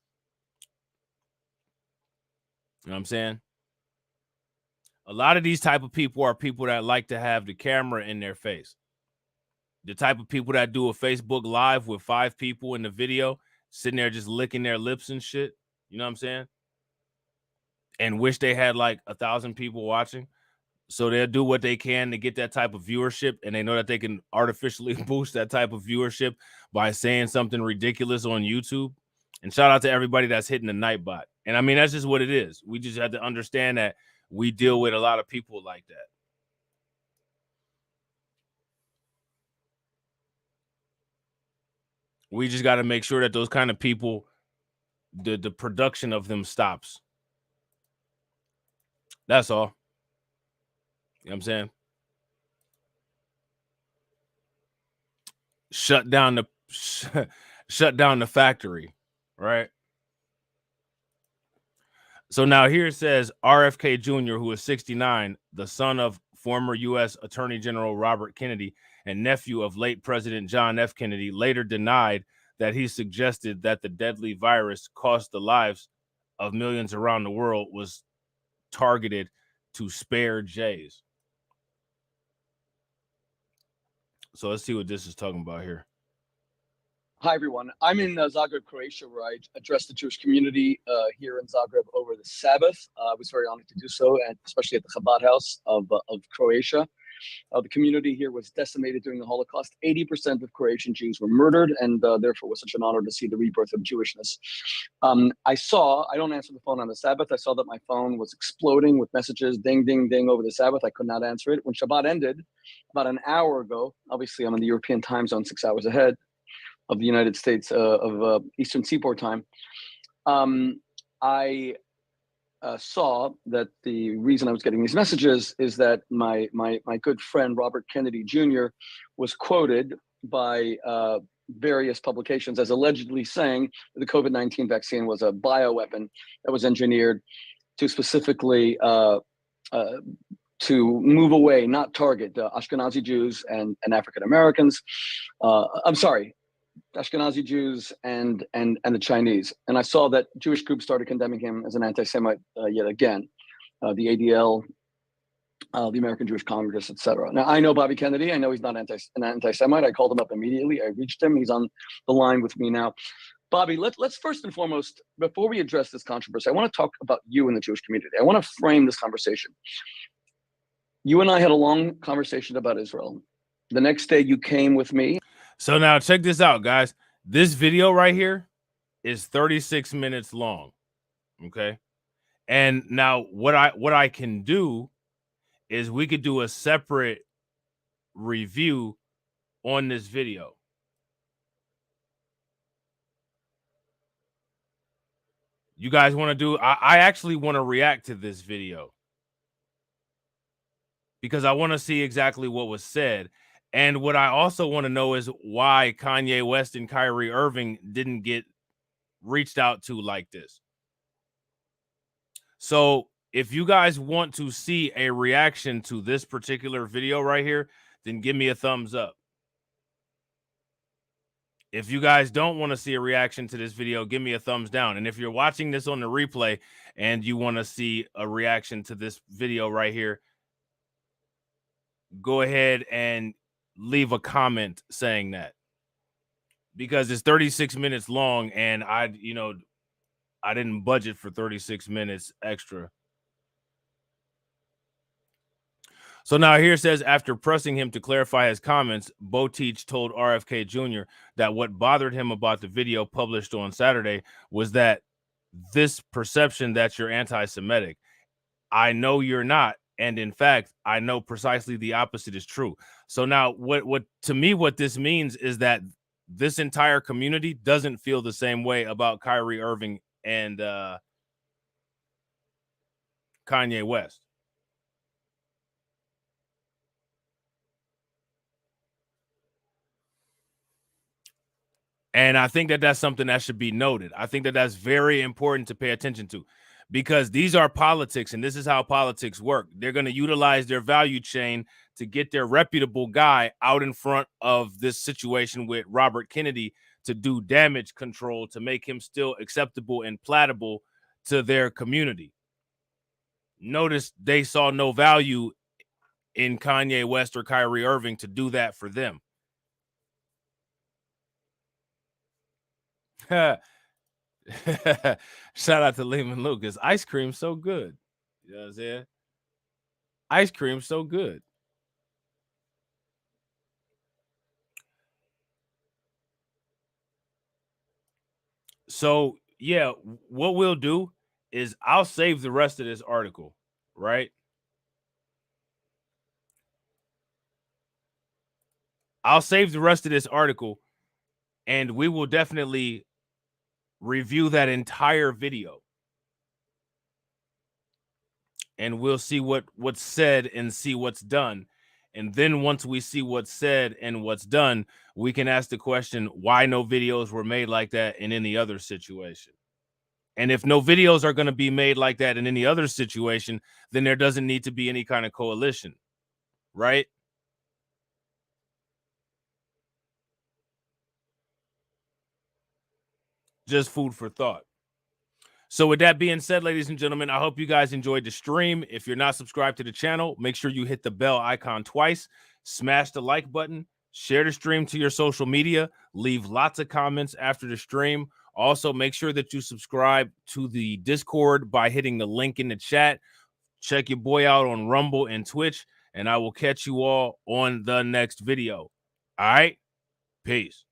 You know what I'm saying? A lot of these type of people are people that like to have the camera in their face. The type of people that do a Facebook Live with 5 people in the video, sitting there just licking their lips and shit. You know what I'm saying? And wish they had like 1,000 people watching. So they'll do what they can to get that type of viewership, and they know that they can artificially boost that type of viewership by saying something ridiculous on YouTube. And shout out to everybody that's hitting the Nightbot. And I mean, that's just what it is. We just have to understand that we deal with a lot of people like that. We just got to make sure that those kind of people, the production of them stops. That's all. You know what I'm saying? Shut down the factory, right? So now here it says RFK Jr., who is 69, the son of former U.S. Attorney General Robert Kennedy and nephew of late President John F. Kennedy, later denied that he suggested that the deadly virus cost the lives of millions around the world was targeted to spare Jays. So let's see what this is talking about here. Hi, everyone. I'm in Zagreb, Croatia, where I addressed the Jewish community here in Zagreb over the Sabbath. I was very honored to do so, and especially at the Chabad House of Croatia. The community here was decimated during the Holocaust. 80% of Croatian Jews were murdered, and therefore it was such an honor to see the rebirth of Jewishness. I don't answer the phone on the Sabbath. I saw that my phone was exploding with messages, ding, ding, ding, over the Sabbath. I could not answer it. When Shabbat ended, about an hour ago, obviously I'm in the European time zone, 6 hours ahead of the United States of Eastern Seaboard time, I saw that the reason I was getting these messages is that my good friend Robert Kennedy Jr. was quoted by various publications as allegedly saying the COVID-19 vaccine was a bioweapon that was engineered to specifically to move away, not target Ashkenazi Jews and African Americans. I'm sorry, Ashkenazi Jews and the Chinese. And I saw that Jewish groups started condemning him as an anti-Semite yet again. The ADL, the American Jewish Congress, etc. Now, I know Bobby Kennedy. I know he's not an anti-Semite. I called him up immediately. I reached him. He's on the line with me now. Bobby, let's first and foremost, before we address this controversy, I want to talk about you and the Jewish community. I want to frame this conversation. You and I had a long conversation about Israel. The next day you came with me. So now check this out, guys. This video right here is 36 minutes long. Okay. And now what I can do is we could do a separate review on this video. You guys want to do, I actually want to react to this video because I want to see exactly what was said. And what I also want to know is why Kanye West and Kyrie Irving didn't get reached out to like this. So if you guys want to see a reaction to this particular video right here, then give me a thumbs up. If you guys don't want to see a reaction to this video, give me a thumbs down. And if you're watching this on the replay and you want to see a reaction to this video right here, go ahead and leave a comment saying that, because it's 36 minutes long and I didn't budget for 36 minutes extra. So now here it says, after pressing him to clarify his comments, Botich told RFK Jr. that what bothered him about the video published on Saturday was that this perception that you're anti-Semitic. I know you're not. And in fact, I know precisely the opposite is true. So now what to me, what this means is that this entire community doesn't feel the same way about Kyrie Irving and Kanye West. And I think that that's something that should be noted. I think that that's very important to pay attention to, because these are politics, and this is how politics work. They're going to utilize their value chain to get their reputable guy out in front of this situation with Robert Kennedy to do damage control, to make him still acceptable and palatable to their community. Notice they saw no value in Kanye West or Kyrie Irving to do that for them. Shout out to Lehman Lucas. Ice cream so good. You know what I'm saying? Ice cream so good. So, yeah, what we'll do is I'll save the rest of this article, right? I'll save the rest of this article, and we will definitely review that entire video. And we'll see what's said and see what's done. And then once we see what's said and what's done, we can ask the question, why no videos were made like that in any other situation? And if no videos are going to be made like that in any other situation, then there doesn't need to be any kind of coalition, right? Just food for thought. So with that being said, ladies and gentlemen, I hope you guys enjoyed the stream. If you're not subscribed to the channel, make sure you hit the bell icon twice, smash the like button, share the stream to your social media, leave lots of comments after the stream. Also, make sure that you subscribe to the Discord by hitting the link in the chat. Check your boy out on Rumble and Twitch, and I will catch you all on the next video. All right? Peace.